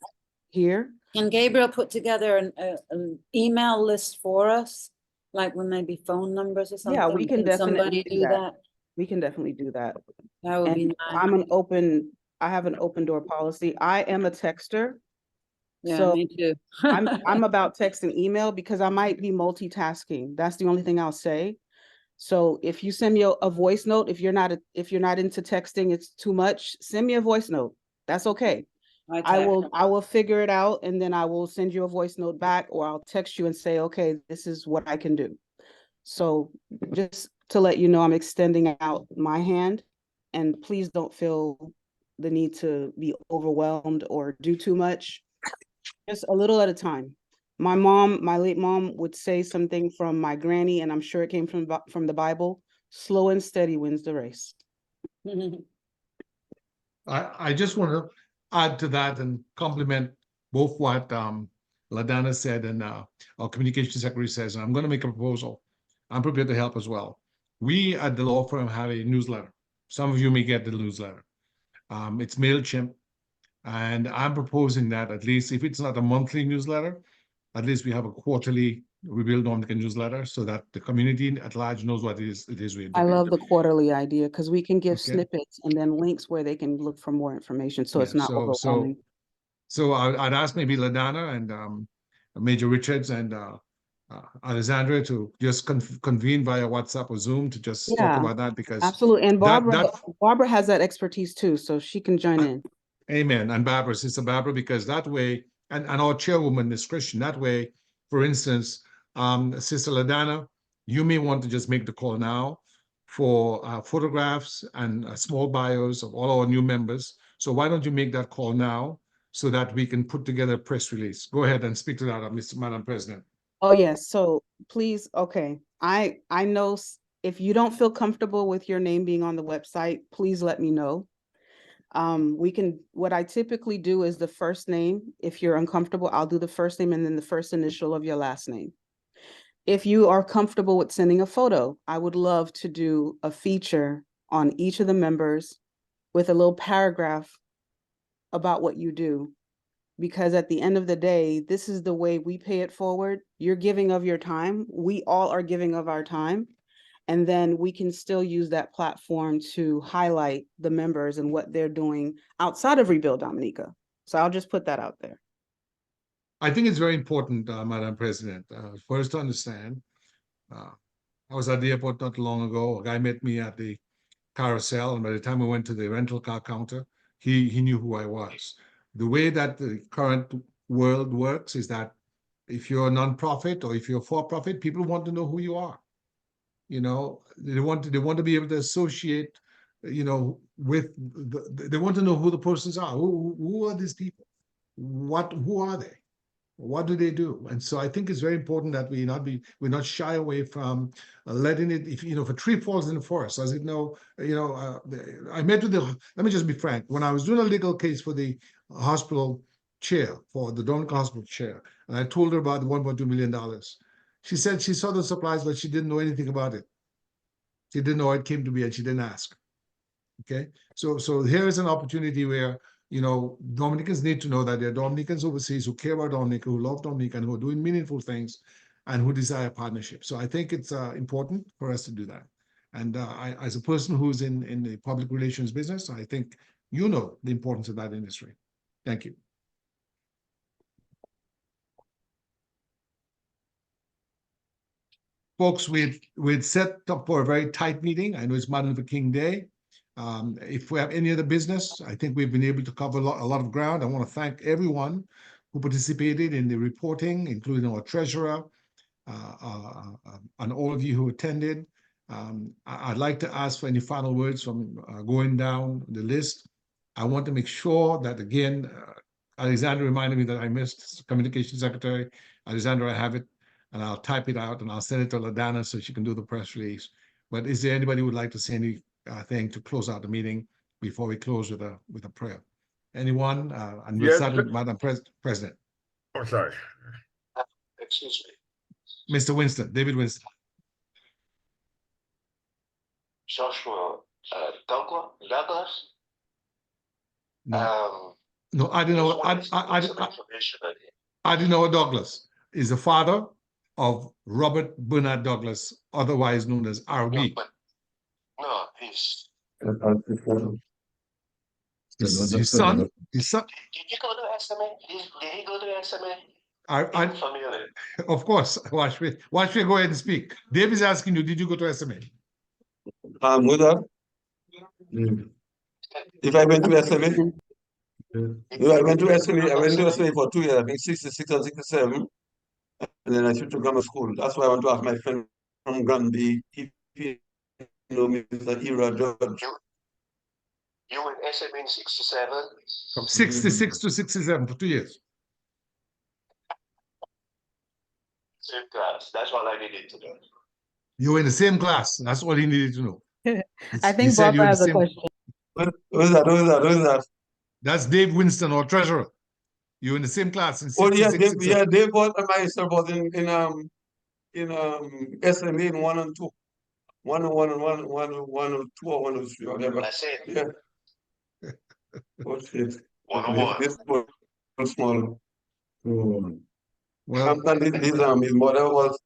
here. Can Gabriel put together an email list for us, like with maybe phone numbers or something? Yeah, we can definitely do that. We can definitely do that. That would be nice. I have an open door policy. I am a texter. Yeah, so me too. I'm about text and email because I might be multitasking. That's the only thing I'll say. So if you send me a voice note, if you're not into texting, it's too much, send me a voice note. That's okay. I will figure it out, and then I will send you a voice note back, or I'll text you and say, okay, this is what I can do. So just to let you know, I'm extending out my hand, and please don't feel the need to be overwhelmed or do too much. Just a little at a time. My late mom would say something from my granny, and I'm sure it came from the Bible: slow and steady wins the race. I just want to add to that and compliment both what LaDonna said and our communication secretary says. And I'm going to make a proposal. I'm prepared to help as well. We at the law firm have a newsletter. Some of you may get the newsletter. It's MailChimp. And I'm proposing that at least, if it's not a monthly newsletter, at least we have a quarterly Rebuild Dominica newsletter so that the community at large knows what it is we're I doing. love the quarterly idea because we can give Okay. snippets and then links where they can look for more information. So Yeah, it's not overwhelming. So I'd ask maybe LaDonna and Major Richards and Alexandra to just convene via WhatsApp or Zoom to just talk Yeah, about that, because Absolutely. And that- Barbara has that expertise too, so she can join in. Amen. And Barbara, Sister Barbara, because that way, and our chairwoman is Christian, that way, for instance, Sister LaDonna, you may want to just make the call now for photographs and small bios of all our new members. So why don't you make that call now so that we can put together a press release? Go ahead and speak to that, Madam President. Oh, yes. So please, okay. I know if you don't feel comfortable with your name being on the website, please let me know. What I typically do is the first name. If you're uncomfortable, I'll do the first name and then the first initial of your last name. If you are comfortable with sending a photo, I would love to do a feature on each of the members with a little paragraph about what you do. Because at the end of the day, this is the way we pay it forward. You're giving of your time. We all are giving of our time. And then we can still use that platform to highlight the members and what they're doing outside of Rebuild Dominica. So I'll just put that out there. I think it's very important, Madam President, for us to understand. I was at the airport not long ago. A guy met me at the carousel, and by the time I went to the rental car counter, he knew who I was. The way that the current world works is that if you're a nonprofit or if you're for-profit, people want to know who you are. You know, they want to be able to associate, you know, with they want to know who the persons are. Who are these people? Who are they? What do they do? And so I think it's very important that we're not shy away from letting it. If a tree falls in the forest, does it know? I met with let me just be frank. When I was doing a legal case for the hospital chair, for the Dominican hospital chair, and I told her about the $1.2 million, she said she saw the supplies, but she didn't know anything about it. She didn't know it came to be, and she didn't ask. Okay, so here is an opportunity where Dominicans need to know that there are Dominicans overseas who care about Dominica, who love Dominica, and who are doing meaningful things, and who desire partnership. So I think it's important for us to do that. And I, as a person who's in the public relations business, I think you know the importance of that industry. Thank you. Folks, we'd set up for a very tight meeting. I know it's Martin Luther King Day. If we have any other business, I think we've been able to cover a lot of ground. I want to thank everyone who participated in the reporting, including our treasurer, and all of you who attended. I'd like to ask for any final words from going down the list. I want to make sure that, again, Alexandra reminded me that I missed Communication Secretary. Alexandra, I have it, and I'll type it out and I'll send it to LaDonna so she can do the press release. But is there anybody who would like to say any thing to close out the meeting before we close with a prayer? Anyone? And we'll start with Madam President. Oh, sorry. Excuse me. Mr. Winston, David Winston. Joshua Douglas? No, no, I didn't know. I didn't know Douglas is the father of Robert Bernard Douglas, otherwise known as RB. No, he's his son. Did you go to SMA? Did he go to SMA? I'm familiar. Of course. Watch me go ahead and speak. Dave is asking you, did you go to SMA? With her. If I went to SMA, I went to SMA for 2 years, I think 66 and 67. And then I switched to grammar school. That's why I want to ask my friend from Granby, if he knows Mr. Ira George. You went SMA in 67? From 66 to 67 for 2 years. Same class. That's all I needed to know. You were in the same class. That's all he needed to know. I think Barbara has a question. Who is that? That's Dave Winston, our treasurer. You were in the same class in 66. Oh, Dave was my sister was in SMA in 1 and 2. 1 and 1 and 1 and 2 or 1 and 3 or whatever. That's it. Yeah. What's it? 101. This was small. Well, his mother was,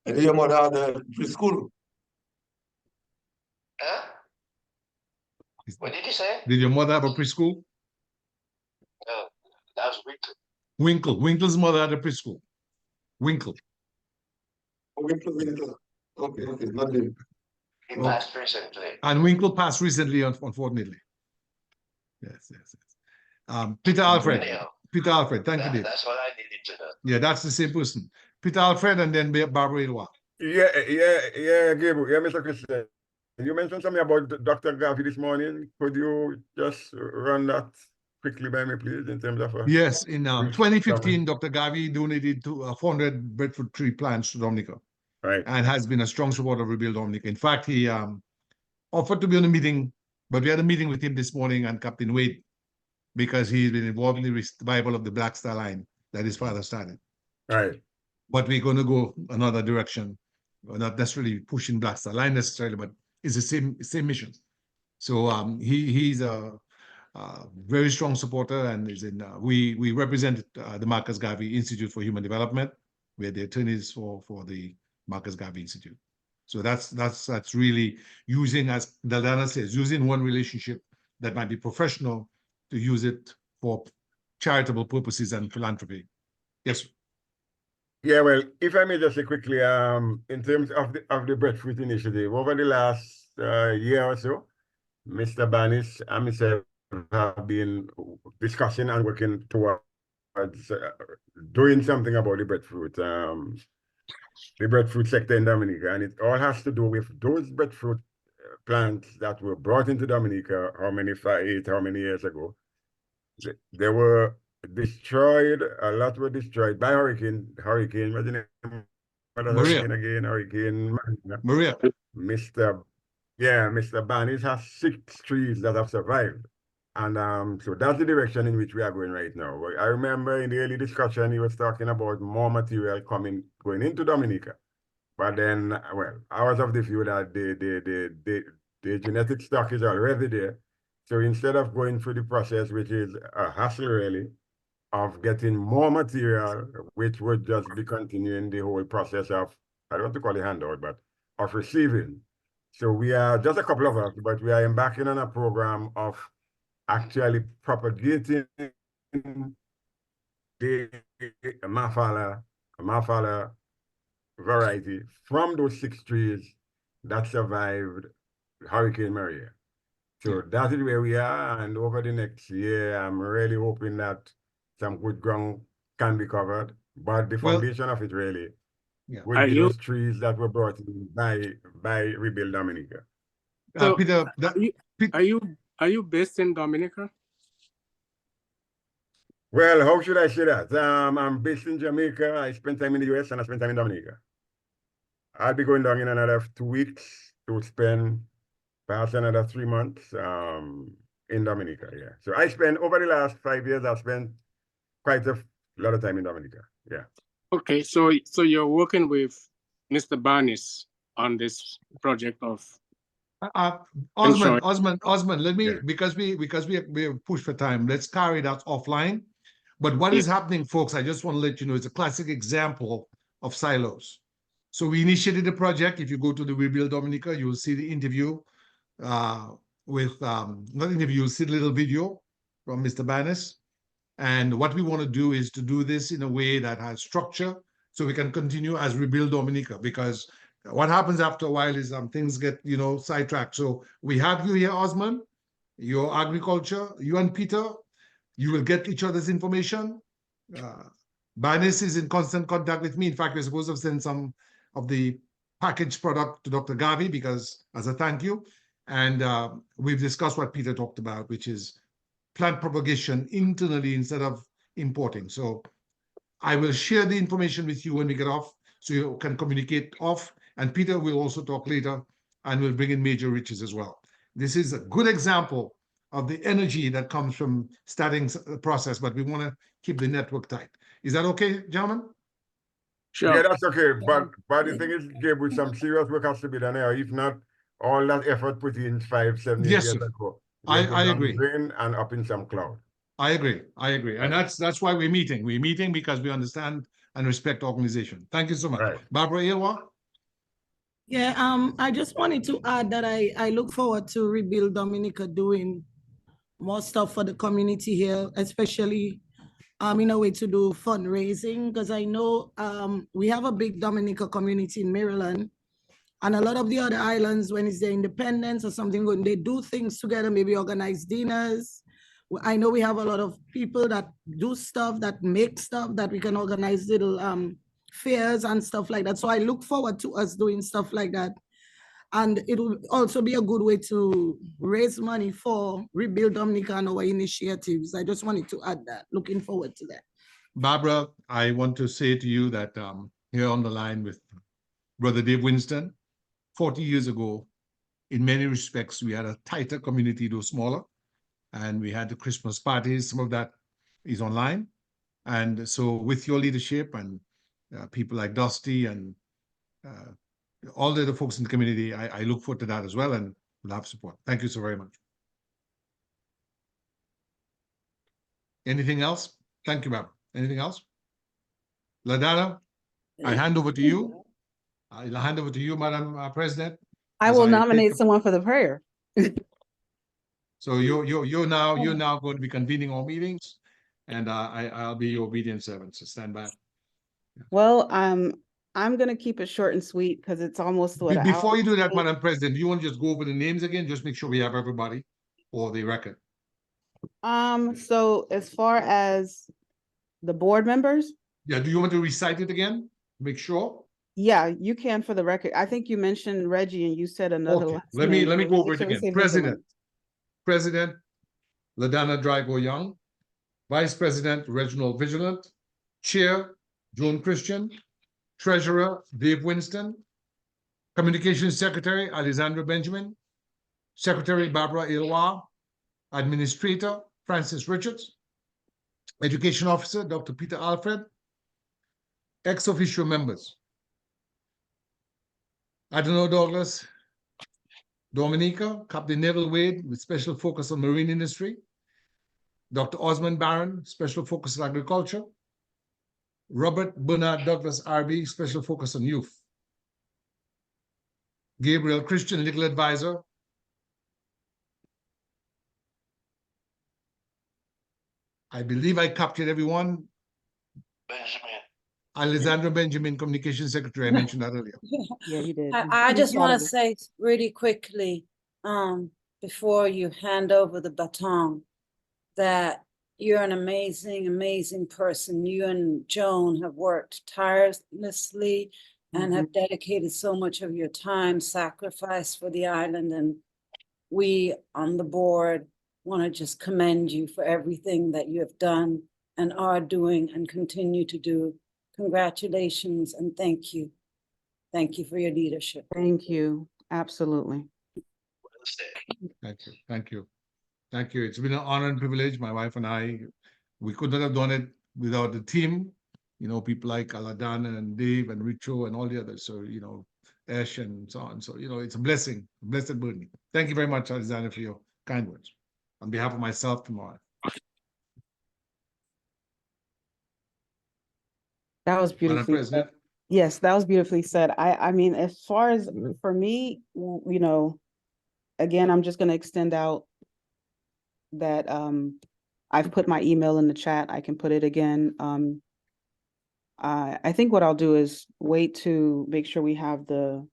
I think your mother had a preschool. Huh? What did you say? did your mother have a preschool? No, that was weak. Winkle's mother had a preschool. Winkle. Winkle. Okay, not him. He Oh. passed recently. And Winkle passed recently, unfortunately. Yes. Peter Alfred. Anyhow, Peter Alfred. Thank you, Dave. that's what I needed to know. Yeah, that's the same person. Peter Alfred and then Barbara Ilwa. Yeah, Gabriel. Yeah, Mr. Christian. You mentioned something about Dr. Garvey this morning. Could you just run that quickly by me, please, in terms of Yes, in brief 2015, Dr. Garvey donated 400 breadfruit tree plants to Dominica. Right. And has been a strong supporter of Rebuild Dominica. In fact, he offered to be on a meeting, but we had a meeting with him this morning and Captain Wade, because he's been involved in the revival of the Black Star Line that his father started. Right. But we're going to go another direction. We're not necessarily pushing Black Star Line necessarily, but it's the same mission. So he's a very strong supporter, and is in. We represent the Marcus Garvey Institute for Human Development. We're the attorneys for the Marcus Garvey Institute. So that's really using, as Daldana says, using one relationship that might be professional to use it for charitable purposes and philanthropy. Yes. Yeah, well, if I may just say quickly, in terms of the breadfruit initiative, over the last year or so, Mr. Banis and myself have been discussing and working towards doing something about the breadfruit sector in Dominica, and it all has to do with those breadfruit plants that were brought into Dominica. How many years ago? They were destroyed. A lot were destroyed by hurricane. What's the name of the hurricane again? Hurricane Maria. Mr. Banis has 6 trees that have survived. And so that's the direction in which we are going right now. I remember in the early discussion, he was talking about more material going into Dominica. But then, well, I was of the view that the genetic stock is already there. So instead of going through the process, which is a hassle really, of getting more material, which would just be continuing the whole process of, I don't want to call it handout, but of receiving. So we are just a couple of us, but we are embarking on a program of actually propagating the Mafala variety from those 6 trees that survived Hurricane Maria. So that is where we are, and over the next year, I'm really hoping that some good ground can be covered. But the foundation of it really would be those trees that were brought in by Rebuild Dominica. So, Peter, are you based in Dominica? Well, how should I say that? I'm based in Jamaica. I spent time in the US and I spent time in Dominica. I'll be going down in another 2 weeks to spend perhaps another 3 months in Dominica. Yeah. So I spent over the last 5 years, I've spent quite a lot of time in Dominica. Yeah. Okay, so you're working with Mr. Barnes on this project of Osman, let me, because we're pushed for time, let's carry that offline. But what is happening, folks, I just want to let you know, it's a classic example of silos. So we initiated the project. If you go to the Rebuild Dominica, you will see the interview with, not interview, you'll see the little video from Mr. Banis. And what we want to do is to do this in a way that has structure so we can continue as Rebuild Dominica, because what happens after a while is things get, sidetracked. So we have you here, Osman, your agriculture, you and Peter, you will get each other's information. Banis is in constant contact with me. In fact, we're supposed to send some of the packaged product to Dr. Garvey because as a thank you. And we've discussed what Peter talked about, which is plant propagation internally instead of importing. So I will share the information with you when we get off so you can communicate off. And Peter will also talk later and we'll bring in Major Riches as well. This is a good example of the energy that comes from starting the process, but we want to keep the network tight. Is that okay, gentlemen? Sure. Yeah, that's okay. But the thing is, Gabe, some serious work has to be done here. If not, all that effort put in 5-7 years ago. I agree. Rain and up in some cloud. I agree. And that's why we're meeting. We're meeting because we understand and respect organization. Thank you so much. Right. Barbara Ilwa? Yeah, I just wanted to add that I look forward to Rebuild Dominica doing more stuff for the community here, especially in a way to do fundraising, because I know we have a big Dominica community in Maryland, and a lot of the other islands, when it's their independence or something, when they do things together, maybe organize dinners. I know we have a lot of people that do stuff, that make stuff, that we can organize little fairs and stuff like that. So I look forward to us doing stuff like that. And it will also be a good way to raise money for Rebuild Dominica and our initiatives. I just wanted to add that. Looking forward to that. Barbara, I want to say to you that here on the line with Brother Dave Winston, 40 years ago, in many respects, we had a tighter community, though smaller, and we had the Christmas parties. Some of that is online. And so with your leadership and people like Dusty and all the other folks in the community, I look forward to that as well, and we'll have support. Thank you so very much. Anything else? Thank you, ma'am. Anything else? LaDonna, I hand over to you. I'll hand over to you, Madam President. I will nominate someone for the prayer. So you're now going to be convening all meetings, and I'll be your obedient servant. So stand by. Well, I'm going to keep it short and sweet because it's almost what. Before you do that, Madam President, do you want to just go over the names again? Just make sure we have everybody for the record. So as far as the board members. Yeah, do you want to recite it again? Make sure. Yeah, you can for the record. I think you mentioned Reggie and you said another last Let me name. go over it again. President LaDonna Drago Young, Vice President Reginald Vigilant, Chair Joan Christian, Treasurer Dave Winston, Communications Secretary Alexandra Benjamin, Secretary Barbara Ilwa, Administrator Francis Richards, Education Officer Dr. Peter Alfred, ex officio members Adenor Douglas, Dominica, Captain Neville Wade with special focus on marine industry, Dr. Osmond Barron, special focus on agriculture, Robert Bernard Douglas RB, special focus on youth, Gabriel Christian, legal advisor, I believe I captured everyone. Benjamin. Alexandra Benjamin, Communications Secretary, I mentioned that earlier. Yeah, you did. I just want to say really quickly, before you hand over the baton, that you're an amazing, amazing person. You and Joan have worked tirelessly and have dedicated so much of your time, sacrifice for the island. And we on the board want to just commend you for everything that you have done and are doing and continue to do. Congratulations and thank you. Thank you for your leadership. Thank you. Absolutely. Thank you. Thank you. Thank you. It's been an honor and privilege. My wife and I, we could not have done it without the team, you know, people like Aladan and Dave and Richo and all the others. So, you know, Ash and so on. So, you know, it's a blessing, a blessed burden. Thank you very much, Alexander, for your kind words. On behalf of myself tomorrow. That was beautifully said. Yes, that was beautifully said. I mean, as far as for me, you know, again, I'm just going to extend out that I've put my email in the chat. I can put it again. I think what I'll do is wait to make sure we have the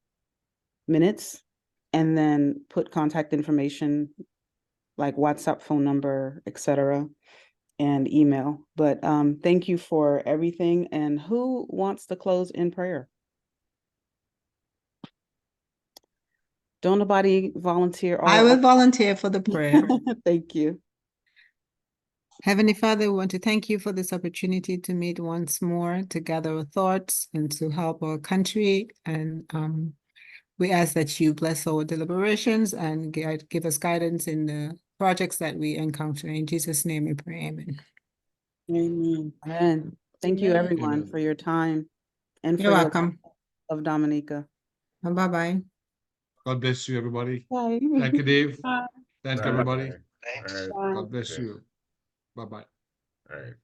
minutes and then put contact information like WhatsApp, phone number, etc. and email. But thank you for everything. And who wants to close in prayer? Don't nobody volunteer? I will volunteer for the prayer. Thank you. Heavenly Father, we want to thank you for this opportunity to meet once more, to gather our thoughts and to help our country. And we ask that you bless our deliberations and give us guidance in the projects that we encounter. In Jesus' name we pray, amen. Amen. Amen. Thank you everyone for your time and You're welcome. Of Dominica. Bye-bye. God bless you, everybody. Bye. Thank you, Dave. Bye. Thank you, everybody. Thanks. God bless you. Bye-bye. All right.